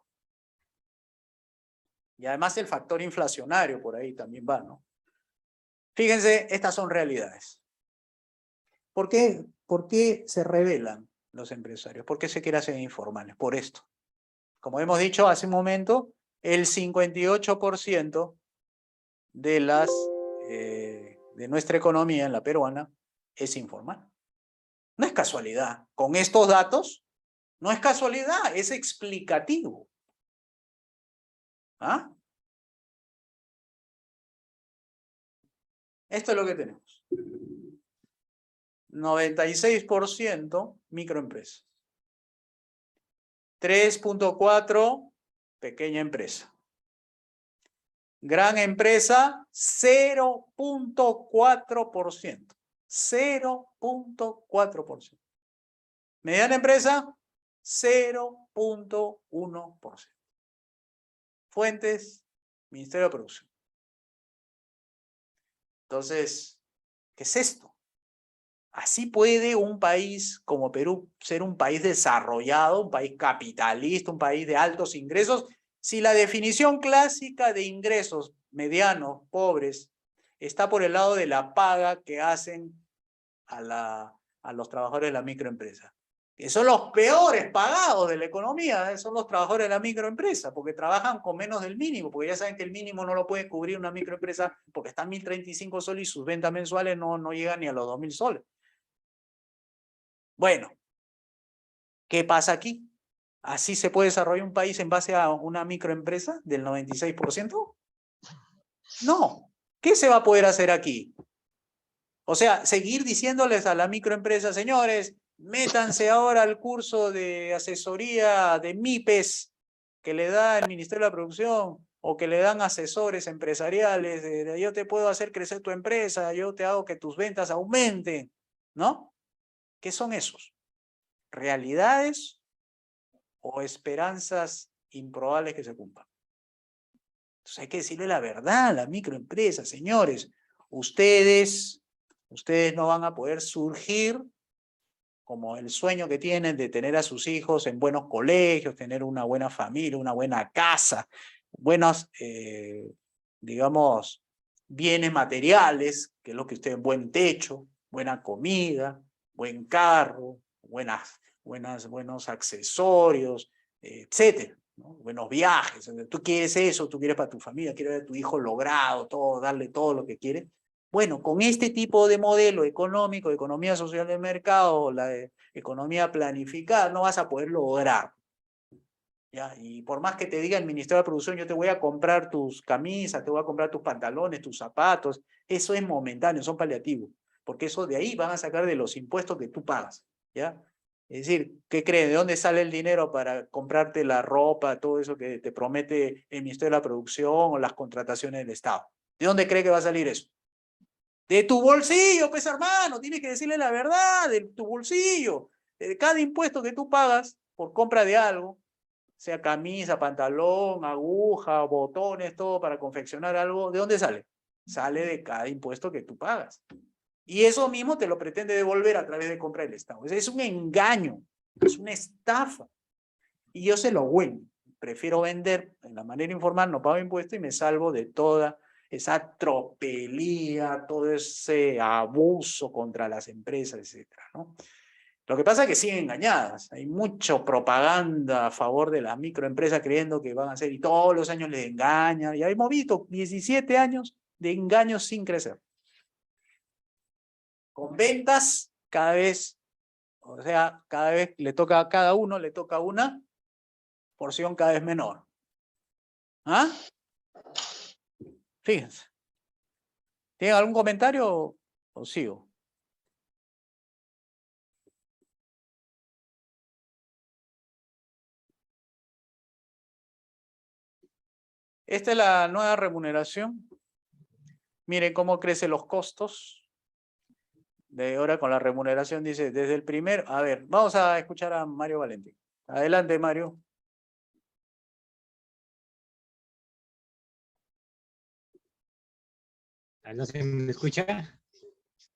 Y además el factor inflacionario por ahí también va, ¿no? Fíjense, estas son realidades. ¿Por qué se rebelan los empresarios? ¿Por qué se quieren hacer informales? Por esto. Como hemos dicho hace un momento, el 58% de nuestra economía en la peruana es informal. No es casualidad. Con estos datos, no es casualidad, es explicativo. ¿Ah? Esto es lo que tenemos. 96% microempresas. 3.4 pequeña empresa. Gran empresa, 0.4%. 0.4%. Mediana empresa, 0.1%. Fuentes, Ministerio de Producción. Entonces, ¿qué es esto? Así puede un país como Perú ser un país desarrollado, un país capitalista, un país de altos ingresos, si la definición clásica de ingresos medianos, pobres, está por el lado de la paga que hacen a los trabajadores de la microempresa. Que son los peores pagados de la economía, son los trabajadores de la microempresa, porque trabajan con menos del mínimo, porque ya saben que el mínimo no lo puede cubrir una microempresa porque están 1.035 soles y sus ventas mensuales no llegan ni a los 2.000 soles. Bueno, ¿qué pasa aquí? ¿Así se puede desarrollar un país en base a una microempresa del 96%? No. ¿Qué se va a poder hacer aquí? O sea, seguir diciéndoles a la microempresa, señores, métanse ahora al curso de asesoría de MIPES que le da el Ministerio de la Producción o que le dan asesores empresariales, yo te puedo hacer crecer tu empresa, yo te hago que tus ventas aumenten, ¿no? ¿Qué son esos? ¿Realidades o esperanzas improbables que se cumplan? Entonces hay que decirle la verdad a la microempresa, señores. Ustedes no van a poder surgir como el sueño que tienen de tener a sus hijos en buenos colegios, tener una buena familia, una buena casa, buenos, digamos, bienes materiales, que es lo que ustedes, buen techo, buena comida, buen carro, buenos accesorios, etcétera, ¿no? Buenos viajes. Tú quieres eso, tú quieres para tu familia, quieres ver a tu hijo logrado, todo, darle todo lo que quiere. Bueno, con este tipo de modelo económico, de economía social de mercado, la de economía planificada, no vas a poder lograr. ¿Ya? Y por más que te diga el Ministerio de Producción, yo te voy a comprar tus camisas, te voy a comprar tus pantalones, tus zapatos, eso es momentáneo, son paliativos, porque eso de ahí van a sacar de los impuestos que tú pagas. ¿Ya? Es decir, ¿qué crees? ¿De dónde sale el dinero para comprarte la ropa, todo eso que te promete el Ministerio de la Producción o las contrataciones del Estado? ¿De dónde cree que va a salir eso? De tu bolsillo, pues hermano, tienes que decirle la verdad, de tu bolsillo. De cada impuesto que tú pagas por compra de algo, sea camisa, pantalón, aguja, botones, todo para confeccionar algo, ¿de dónde sale? Sale de cada impuesto que tú pagas. Y eso mismo te lo pretende devolver a través de compra del Estado. Es un engaño, es una estafa. Y yo se lo vuelvo. Prefiero vender en la manera informal, no pago impuestos y me salvo de toda esa tropelía, todo ese abuso contra las empresas, etcétera, ¿no? Lo que pasa es que siguen engañadas. Hay mucha propaganda a favor de las microempresas creyendo que van a hacer y todos los años les engañan. Y hemos visto 17 años de engaños sin crecer. Con ventas cada vez, o sea, cada vez le toca a cada uno, le toca una porción cada vez menor. ¿Ah? Fíjense. ¿Tienen algún comentario o sigo? Esta es la nueva remuneración. Miren cómo crecen los costos. De ahora con la remuneración dice desde el primer. A ver, vamos a escuchar a Mario Valentín. Adelante, Mario. ¿No se me escucha?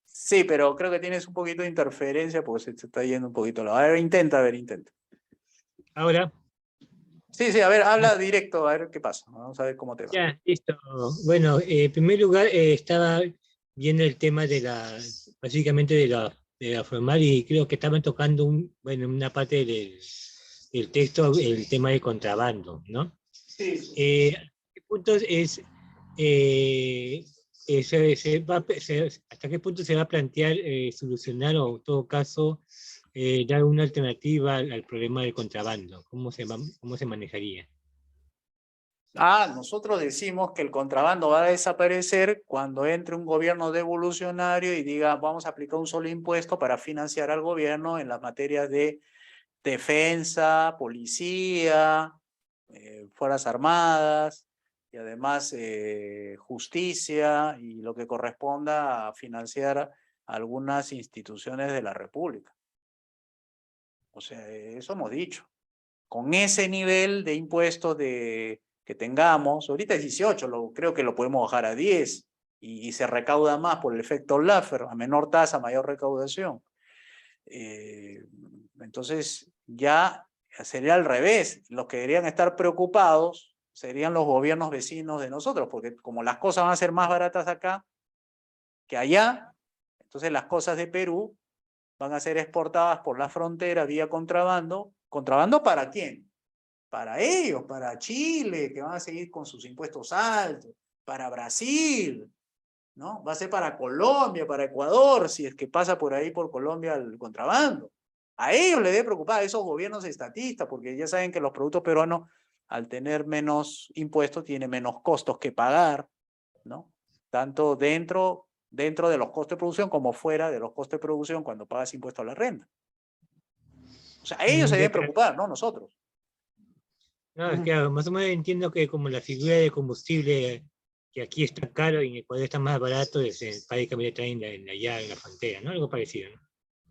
Sí, pero creo que tienes un poquito de interferencia porque se te está yendo un poquito. A ver, intenta, Ahora, Sí, a ver, habla directo, a ver qué pasa. Vamos a ver cómo te va. ya, listo. Bueno, en primer lugar, estaba viendo el tema básicamente de la formal y creo que estaban tocando, una parte del texto, el tema de contrabando, ¿no? Sí. ¿Qué puntos hasta qué punto se va a plantear solucionar o en todo caso dar una alternativa al problema del contrabando? ¿Cómo se manejaría? Nosotros decimos que el contrabando va a desaparecer cuando entre un gobierno devolucionario y diga vamos a aplicar un solo impuesto para financiar al gobierno en las materias de defensa, policía, fuerzas armadas y además justicia y lo que corresponda a financiar algunas instituciones de la República. O sea, eso hemos dicho. Con ese nivel de impuestos que tengamos, ahorita es 18, creo que lo podemos bajar a 10 y se recauda más por el efecto Laffer, a menor tasa, mayor recaudación. Entonces ya sería al revés, los que deberían estar preocupados serían los gobiernos vecinos de nosotros, porque como las cosas van a ser más baratas acá que allá, entonces las cosas de Perú van a ser exportadas por la frontera vía contrabando. ¿Contrabando para quién? Para ellos, para Chile, que van a seguir con sus impuestos altos, para Brasil, ¿no? Va a ser para Colombia, para Ecuador, si es que pasa por ahí por Colombia el contrabando. A ellos les debe preocupar, a esos gobiernos estatistas, porque ya saben que los productos peruanos, al tener menos impuestos, tienen menos costos que pagar, ¿no? Tanto dentro de los costos de producción como fuera de los costos de producción cuando pagas impuesto a la renta. O sea, ellos se deben preocupar, no nosotros. No, es que más o menos entiendo que como la figura de combustible que aquí está caro y en Ecuador está más barato, prácticamente traen allá en la frontera, ¿no? Algo parecido, ¿no?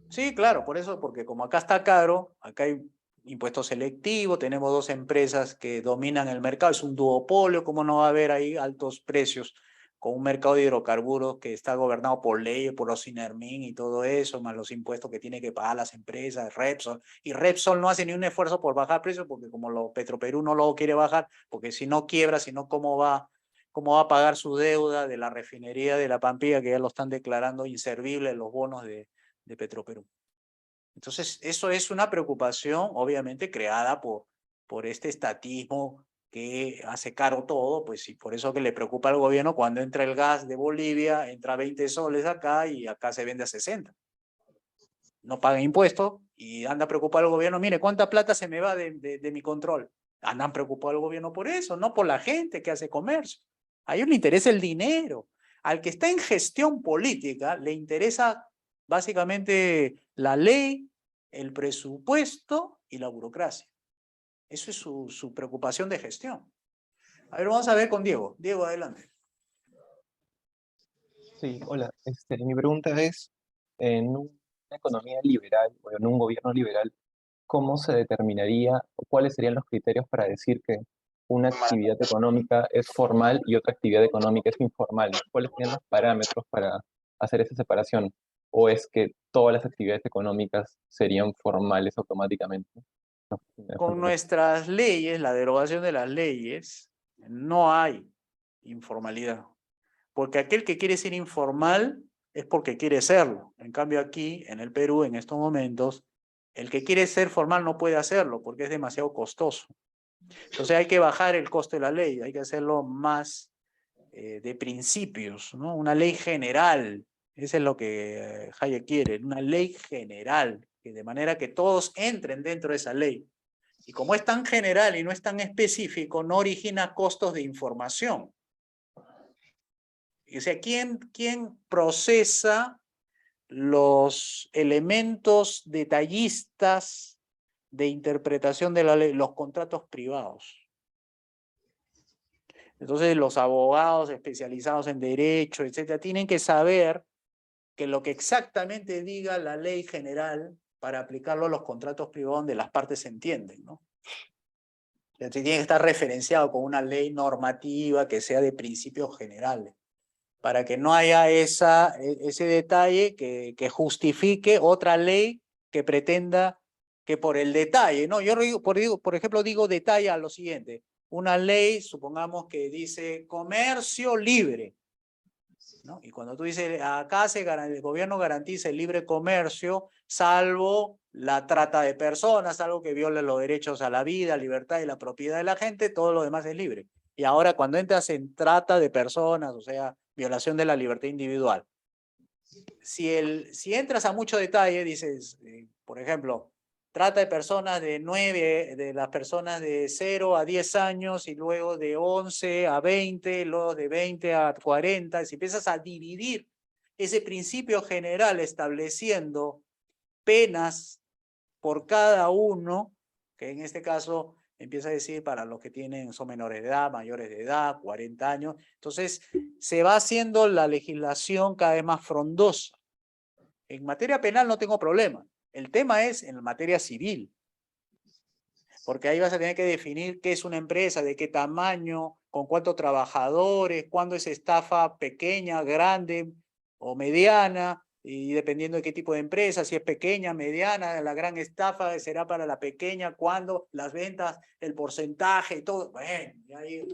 Sí, claro, por eso, porque como acá está caro, acá hay impuesto selectivo, tenemos dos empresas que dominan el mercado, es un duopolio, ¿cómo no va a haber ahí altos precios con un mercado de hidrocarburos que está gobernado por leyes, por los INERMIN y todo eso, más los impuestos que tienen que pagar las empresas, Repsol, y Repsol no hace ni un esfuerzo por bajar precios porque como Petroperú no lo quiere bajar, porque si no quiebra, si no, ¿cómo va a pagar su deuda de la refinería de La Pampilla, que ya lo están declarando inservible los bonos de Petroperú? Entonces, eso es una preocupación, obviamente, creada por este estatismo que hace caro todo, pues, y por eso que le preocupa al gobierno cuando entra el gas de Bolivia, entra 20 soles acá y acá se vende a 60. No pagan impuestos y anda preocupado el gobierno, mire, ¿cuánta plata se me va de mi control? Andan preocupados el gobierno por eso, no por la gente que hace comercio. A ellos le interesa el dinero. Al que está en gestión política le interesa básicamente la ley, el presupuesto y la burocracia. Eso es su preocupación de gestión. A ver, vamos a ver con Diego. Diego, adelante. Sí, hola. Mi pregunta es, en una economía liberal o en un gobierno liberal, ¿cómo se determinaría o cuáles serían los criterios para decir que una actividad económica es formal y otra actividad económica es informal? ¿Cuáles serían los parámetros para hacer esa separación? ¿O es que todas las actividades económicas serían formales automáticamente? No sé si me dejo Con entender. nuestras leyes, la derogación de las leyes, no hay informalidad. Porque aquel que quiere ser informal es porque quiere serlo. En cambio aquí, en el Perú, en estos momentos, el que quiere ser formal no puede hacerlo porque es demasiado costoso. Entonces hay que bajar el costo de la ley, hay que hacerlo más de principios, ¿no? Una ley general. Eso es lo que Hayek quiere, una ley general, que de manera que todos entren dentro de esa ley. Y como es tan general y no es tan específico, no origina costos de información. O sea, ¿quién procesa los elementos detallistas de interpretación de la ley? Los contratos privados. Entonces, los abogados especializados en derecho, etcétera, tienen que saber que lo que exactamente diga la ley general para aplicarlo a los contratos privados donde las partes se entienden, ¿no? Entonces, tiene que estar referenciado con una ley normativa que sea de principios generales, para que no haya ese detalle que justifique otra ley que pretenda que por el detalle, ¿no? Yo por ejemplo digo detalle a lo siguiente, una ley, supongamos que dice comercio libre, ¿no? Y cuando tú dices, acá el gobierno garantiza el libre comercio, salvo la trata de personas, algo que viola los derechos a la vida, libertad y la propiedad de la gente, todo lo demás es libre. Y ahora cuando entras en trata de personas, o sea, violación de la libertad individual, si entras a mucho detalle, dices, por ejemplo, trata de personas de las personas de 0 a 10 años y luego de 11 a 20, luego de 20 a 40, si empiezas a dividir ese principio general estableciendo penas por cada uno, que en este caso empieza a decir para los que son menores de edad, mayores de edad, 40 años, entonces se va haciendo la legislación cada vez más frondosa. En materia penal no tengo problema, El tema es en materia civil. Porque ahí vas a tener que definir qué es una empresa, de qué tamaño, con cuántos trabajadores, cuándo es estafa pequeña, grande o mediana, y dependiendo de qué tipo de empresa, si es pequeña, mediana, la gran estafa será para la pequeña, cuándo, las ventas, el porcentaje y todo. Bueno, y ahí,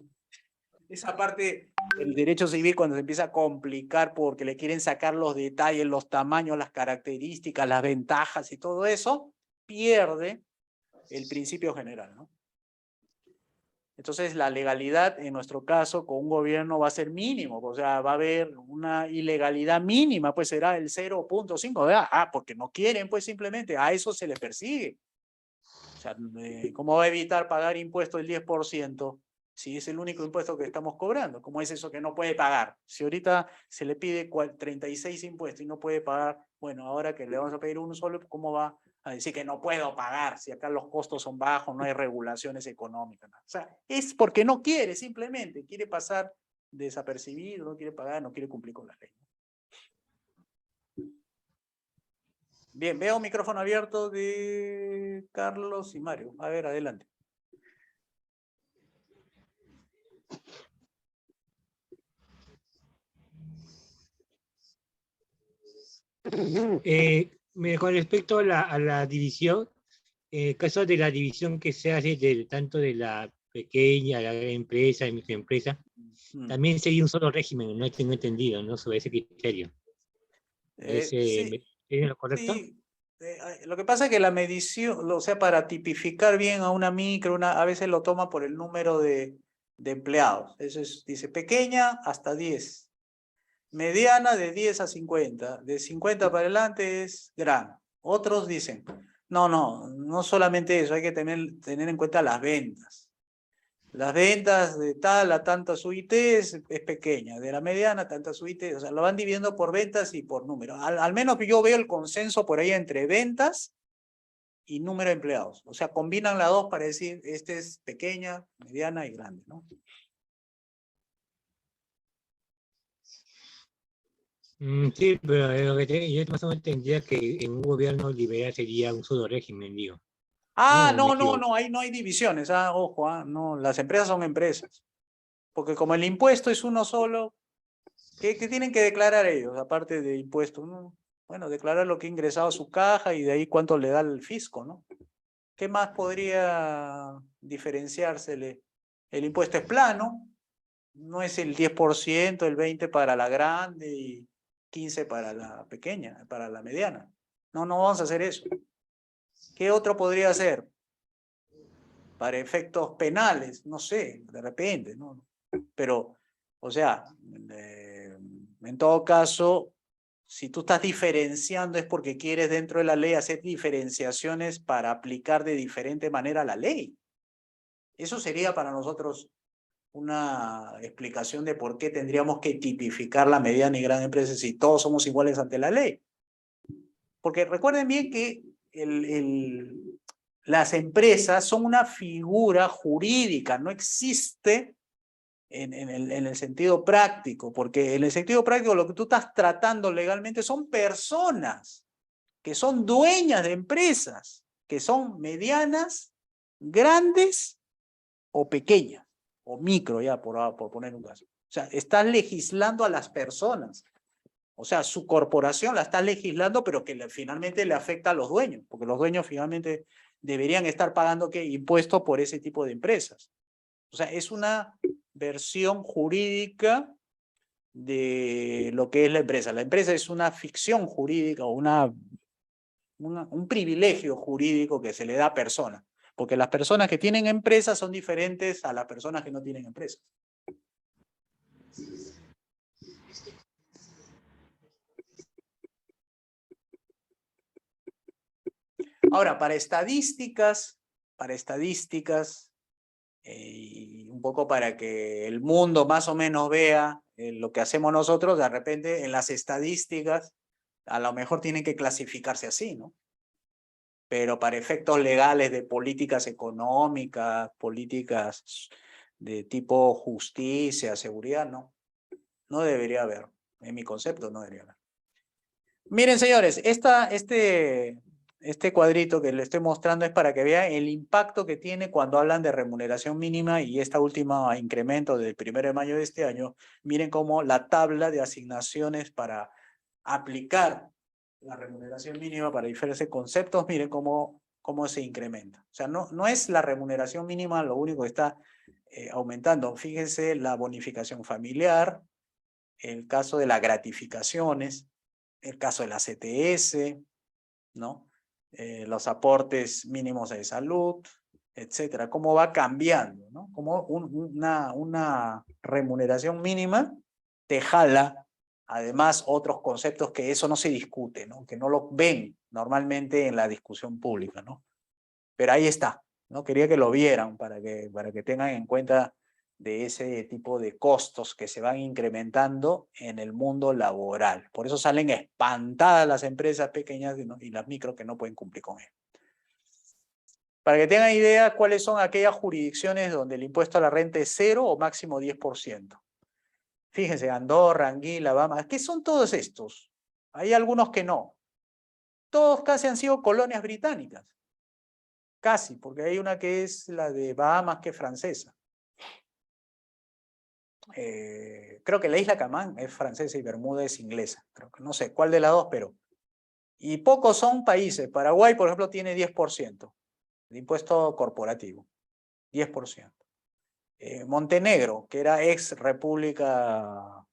esa parte del derecho civil cuando se empieza a complicar porque le quieren sacar los detalles, los tamaños, las características, las ventajas y todo eso, pierde el principio general, ¿no? Entonces, la legalidad, en nuestro caso, con un gobierno va a ser mínimo, o sea, va a haber una ilegalidad mínima, pues será el 0.5, ¿verdad? Porque no quieren, pues simplemente, a eso se le persigue. O sea, ¿cómo va a evitar pagar impuestos del 10%? Si es el único impuesto que estamos cobrando, ¿cómo es eso que no puede pagar? Si ahorita se le pide 36 impuestos y no puede pagar, bueno, ahora que le vamos a pedir uno solo, ¿cómo va a decir que no puedo pagar si acá los costos son bajos, no hay regulaciones económicas? O sea, es porque no quiere, simplemente quiere pasar desapercibido, no quiere pagar, no quiere cumplir con la ley. Bien, veo micrófono abierto de Carlos y Mario. A ver, adelante. Con respecto a la división, caso de la división que se hace tanto de la pequeña, la gran empresa y microempresa, también sería un solo régimen, no tengo entendido, ¿no? Sobre ese criterio. Sí, ¿Es lo correcto? sí. Lo que pasa es que la medición, o sea, para tipificar bien a una micro, a veces lo toma por el número de empleados. Eso es, dice, pequeña hasta 10. Mediana de 10 a 50. De 50 para adelante es gran. Otros dicen, no solamente eso, hay que tener en cuenta las ventas. Las ventas de tal a tantas UIT es pequeña, de la mediana tantas UIT, o sea, lo van dividiendo por ventas y por número. Al menos yo veo el consenso por ahí entre ventas y número de empleados. O sea, combinan las dos para decir, este es pequeña, mediana y grande, ¿no? Sí, pero yo más o menos entendía que en un gobierno liberal sería un solo régimen, digo. No, ahí no hay divisiones, ojo, no, las empresas son empresas. Porque como el impuesto es uno solo, ¿qué tienen que declarar ellos, aparte de impuestos? ¿No? Bueno, declarar lo que ha ingresado a su caja y de ahí cuánto le da el fisco, ¿no? ¿Qué más podría diferenciársele? El impuesto es plano, no es el 10%, el 20% para la grande y 15% para la pequeña, para la mediana. No vamos a hacer eso. ¿Qué otro podría ser? Para efectos penales, no sé, de repente, ¿no? Pero, o sea, en todo caso, si tú estás diferenciando es porque quieres dentro de la ley hacer diferenciaciones para aplicar de diferente manera la ley. Eso sería para nosotros una explicación de por qué tendríamos que tipificar la mediana y gran empresa si todos somos iguales ante la ley. Porque recuerden bien que las empresas son una figura jurídica, no existe en el sentido práctico, porque en el sentido práctico lo que tú estás tratando legalmente son personas que son dueñas de empresas, que son medianas, grandes o pequeñas, o micro ya, por poner un caso. O sea, estás legislando a las personas. O sea, su corporación la está legislando, pero que finalmente le afecta a los dueños, porque los dueños finalmente deberían estar pagando impuestos por ese tipo de empresas. O sea, es una versión jurídica de lo que es la empresa. La empresa es una ficción jurídica o un privilegio jurídico que se le da a personas, porque las personas que tienen empresas son diferentes a las personas que no tienen empresas. Ahora, para estadísticas, y un poco para que el mundo más o menos vea lo que hacemos nosotros, de repente en las estadísticas a lo mejor tienen que clasificarse así, ¿no? Pero para efectos legales de políticas económicas, políticas de tipo justicia, seguridad, no debería haber. En mi concepto no debería haber. Miren, señores, este este cuadrito que le estoy mostrando es para que vean el impacto que tiene cuando hablan de remuneración mínima y esta última incremento del 1 de mayo de este año. Miren cómo la tabla de asignaciones para aplicar la remuneración mínima para diferentes conceptos, miren cómo se incrementa. O sea, no es la remuneración mínima lo único que está aumentando. Fíjense la bonificación familiar, el caso de las gratificaciones, el caso de la CTS, ¿no? Los aportes mínimos de salud, etcétera. Cómo va cambiando, ¿no? Como una remuneración mínima te jala, además, otros conceptos que eso no se discute, ¿no? Que no lo ven normalmente en la discusión pública, ¿no? Pero ahí está, ¿no? Quería que lo vieran para que tengan en cuenta de ese tipo de costos que se van incrementando en el mundo laboral. Por eso salen espantadas las empresas pequeñas y las micro que no pueden cumplir con ello. Para que tengan idea cuáles son aquellas jurisdicciones donde el impuesto a la renta es 0 o máximo 10%. Fíjense, Andorra, Anguila, Bahamas, ¿qué son todos estos? Hay algunos que no. Todos casi han sido colonias británicas. Casi, porque hay una que es la de Bahamas que es francesa. Creo que la isla Camán es francesa y Bermuda es inglesa. Creo que no sé cuál de las dos, pero... Y pocos son países. Paraguay, por ejemplo, tiene 10% de impuesto corporativo. 10%. Montenegro, que era ex República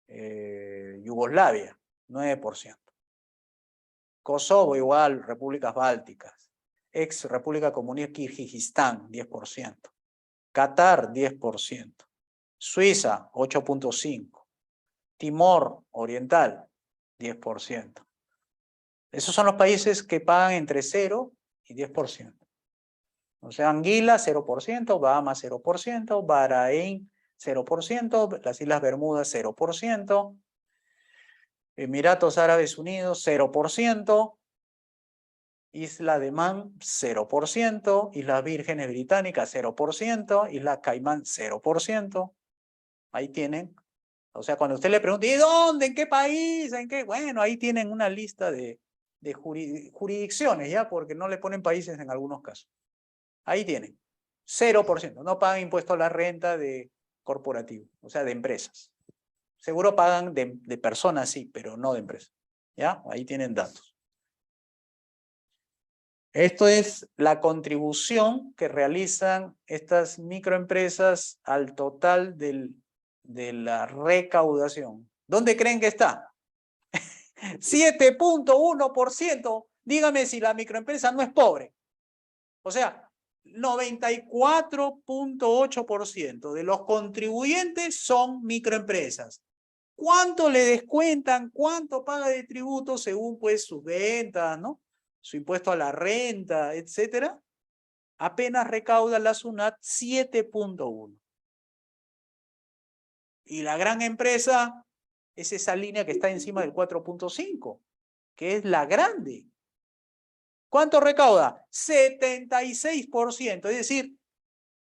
Yugoslavia, 9%. Kosovo igual, repúblicas bálticas. Ex República Comunista Kirguistán, 10%. Qatar, 10%. Suiza, 8.5%. Timor Oriental, 10%. Esos son los países que pagan entre 0 y 10%. O sea, Anguila, 0%, Bahamas, 0%, Bahrein, 0%, las Islas Bermudas, 0%, Emiratos Árabes Unidos, 0%, Isla de Man, 0%, Islas Vírgenes Británicas, 0%, Islas Caimán, 0%. Ahí tienen. O sea, cuando usted le pregunta, ¿y dónde? ¿En qué país? ¿En qué? Bueno, ahí tienen una lista de jurisdicciones, ¿ya? Porque no le ponen países en algunos casos. Ahí tienen. 0%. No pagan impuesto a la renta de corporativo, o sea, de empresas. Seguro pagan de personas, sí, pero no de empresas. ¿Ya? Ahí tienen datos. Esto es la contribución que realizan estas microempresas al total de la recaudación. ¿Dónde creen que está? 7.1%. Dígame si la microempresa no es pobre. O sea, 94.8% de los contribuyentes son microempresas. ¿Cuánto le descuentan? ¿Cuánto paga de tributo según pues sus ventas, ¿no? Su impuesto a la renta, etcétera? Apenas recauda la SUNAT 7.1%. Y la gran empresa es esa línea que está encima del 4.5%, que es la grande. ¿Cuánto recauda? 76%. Es decir,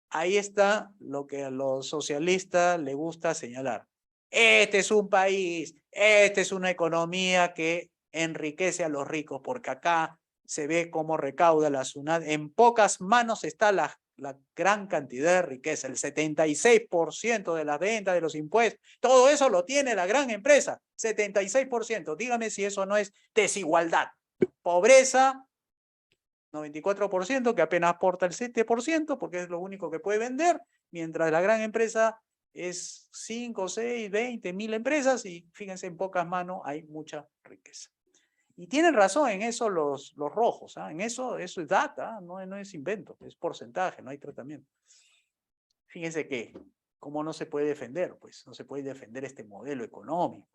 ahí está lo que a los socialistas les gusta señalar. Este es un país, esta es una economía que enriquece a los ricos, porque acá se ve cómo recauda la SUNAT. En pocas manos está la gran cantidad de riqueza, el 76% de las ventas, de los impuestos, todo eso lo tiene la gran empresa, 76%. Dígame si eso no es desigualdad. Pobreza, 94%, que apenas aporta el 7%, porque es lo único que puede vender, mientras la gran empresa es 5, 6, 20, 1000 empresas, y fíjense, en pocas manos hay mucha riqueza. Y tienen razón en eso los rojos, ¿eh? En eso es data, no es invento, es porcentaje, no hay tratamiento. Fíjense que, ¿cómo no se puede defender? Pues no se puede defender este modelo económico.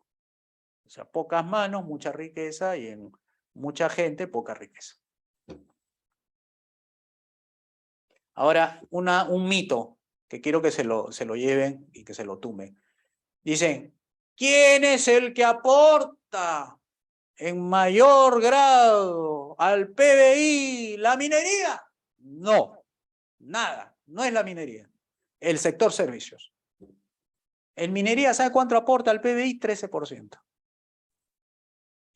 O sea, pocas manos, mucha riqueza, y en mucha gente, poca riqueza. Ahora, un mito que quiero que se lo lleven y que se lo tumben. Dicen, ¿quién es el que aporta en mayor grado al PBI? ¿La minería? No, nada, no es la minería. El sector servicios. En minería, ¿sabe cuánto aporta al PBI? 13%.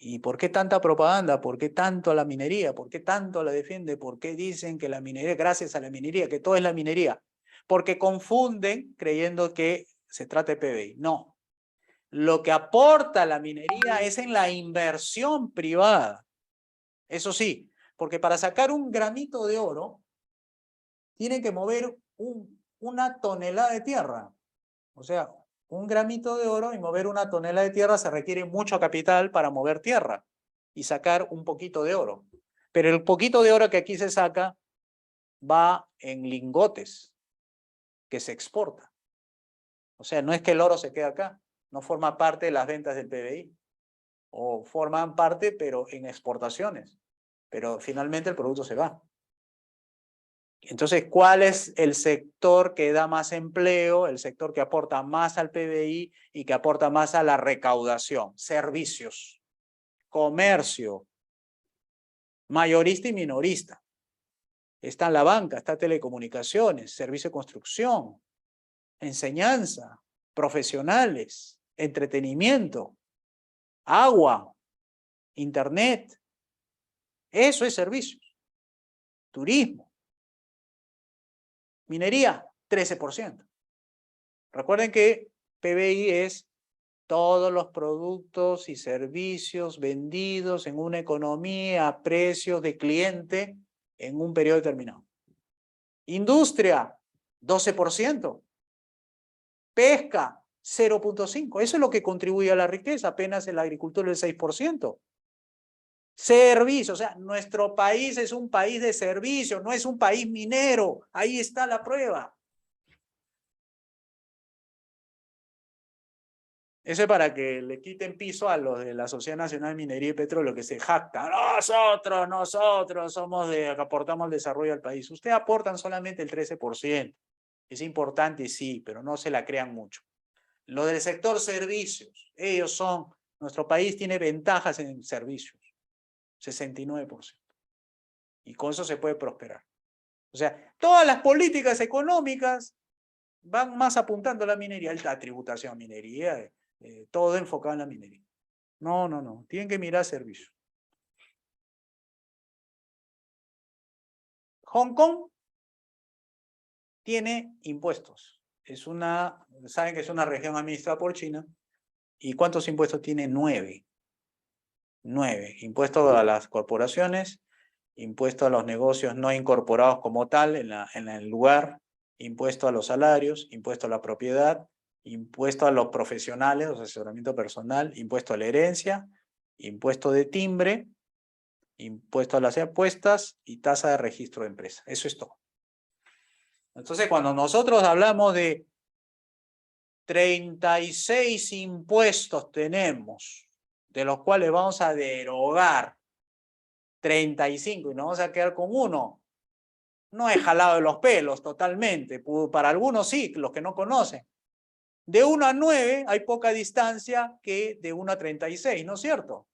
¿Y por qué tanta propaganda? ¿Por qué tanto a la minería? ¿Por qué tanto la defiende? ¿Por qué dicen que la minería, gracias a la minería, que todo es la minería? Porque confunden creyendo que se trata de PBI. No. Lo que aporta la minería es en la inversión privada. Eso sí, porque para sacar un gramito de oro, tienen que mover una tonelada de tierra. O sea, un gramito de oro y mover una tonelada de tierra se requiere mucho capital para mover tierra y sacar un poquito de oro. Pero el poquito de oro que aquí se saca va en lingotes que se exporta. O sea, no es que el oro se quede acá, no forma parte de las ventas del PBI. O forman parte, pero en exportaciones. Pero finalmente el producto se va. Entonces, ¿cuál es el sector que da más empleo? El sector que aporta más al PBI y que aporta más a la recaudación. Servicios, comercio, mayorista y minorista. Está la banca, está telecomunicaciones, servicio de construcción, enseñanza, profesionales, entretenimiento, agua, internet. Eso es servicios. Turismo. Minería, 13%. Recuerden que PBI es todos los productos y servicios vendidos en una economía a precios de cliente en un periodo determinado. Industria, 12%. Pesca, 0.5%. Eso es lo que contribuye a la riqueza, apenas en la agricultura el 6%. Servicios, o sea, nuestro país es un país de servicios, no es un país minero. Ahí está la prueba. Eso es para que le quiten piso a los de la Sociedad Nacional de Minería y Petróleo que se jactan. Nosotros somos de que aportamos al desarrollo del país. Ustedes aportan solamente el 13%. Es importante, sí, pero no se la crean mucho. Lo del sector servicios, nuestro país tiene ventajas en servicios, 69%. Y con eso se puede prosperar. O sea, todas las políticas económicas van más apuntando a la minería, la tributación a minería, todo enfocado en la minería. No, tienen que mirar servicios. Hong Kong tiene impuestos. Saben que es una región administrada por China. ¿Y cuántos impuestos tiene? 9. 9. Impuestos a las corporaciones, impuesto a los negocios no incorporados como tal en el lugar, impuesto a los salarios, impuesto a la propiedad, impuesto a los profesionales, o sea, asesoramiento personal, impuesto a la herencia, impuesto de timbre, impuesto a las apuestas y tasa de registro de empresa. Eso es todo. Entonces, cuando nosotros hablamos de 36 impuestos tenemos, de los cuales vamos a derogar 35 y nos vamos a quedar con uno, no es jalado de los pelos totalmente. Para algunos sí, los que no conocen. De 1 a 9 hay poca distancia que de 1 a 36, ¿no es cierto?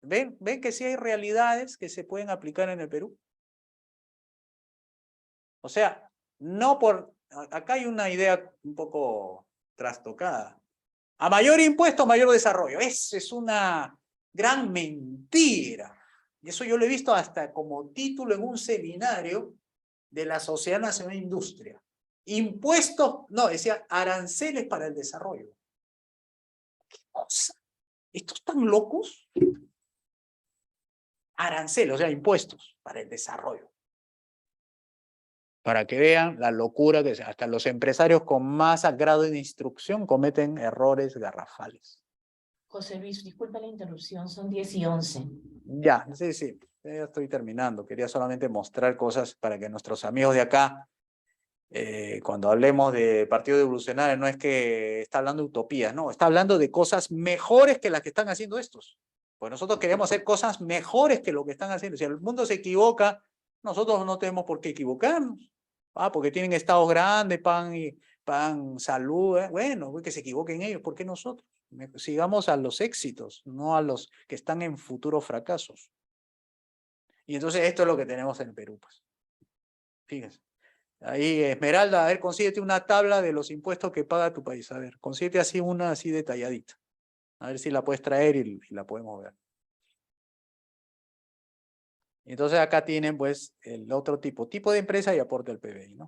¿Ven que sí hay realidades que se pueden aplicar en el Perú? O sea, no por... Acá hay una idea un poco trastocada. A mayor impuesto, mayor desarrollo. Esa es una gran mentira. Y eso yo lo he visto hasta como título en un seminario de la Sociedad Nacional de Industria. Impuestos, no, decía aranceles para el desarrollo. ¿Qué cosa? ¿Estos están locos? Aranceles, o sea, impuestos para el desarrollo. Para que vean la locura que hasta los empresarios con más grado de instrucción cometen errores garrafales. José Luis, disculpa la interrupción, son 10:11. Ya, sí, ya estoy terminando. Quería solamente mostrar cosas para que nuestros amigos de acá, cuando hablemos de Partido Revolucionario, no es que está hablando de utopías, no, está hablando de cosas mejores que las que están haciendo estos. Pues nosotros queremos hacer cosas mejores que lo que están haciendo. Si el mundo se equivoca, nosotros no tenemos por qué equivocarnos. Porque tienen estados grandes, pan, salud. Bueno, que se equivoquen ellos, ¿por qué nosotros? Sigamos a los éxitos, no a los que están en futuros fracasos. Y entonces esto es lo que tenemos en Perú, pues. Fíjense. Ahí, Esmeralda, a ver, consíguete una tabla de los impuestos que paga tu país. A ver, consíguete así una así detalladita. A ver si la puedes traer y la podemos ver. Entonces acá tienen pues el otro tipo de empresa y aporte al PBI, ¿no?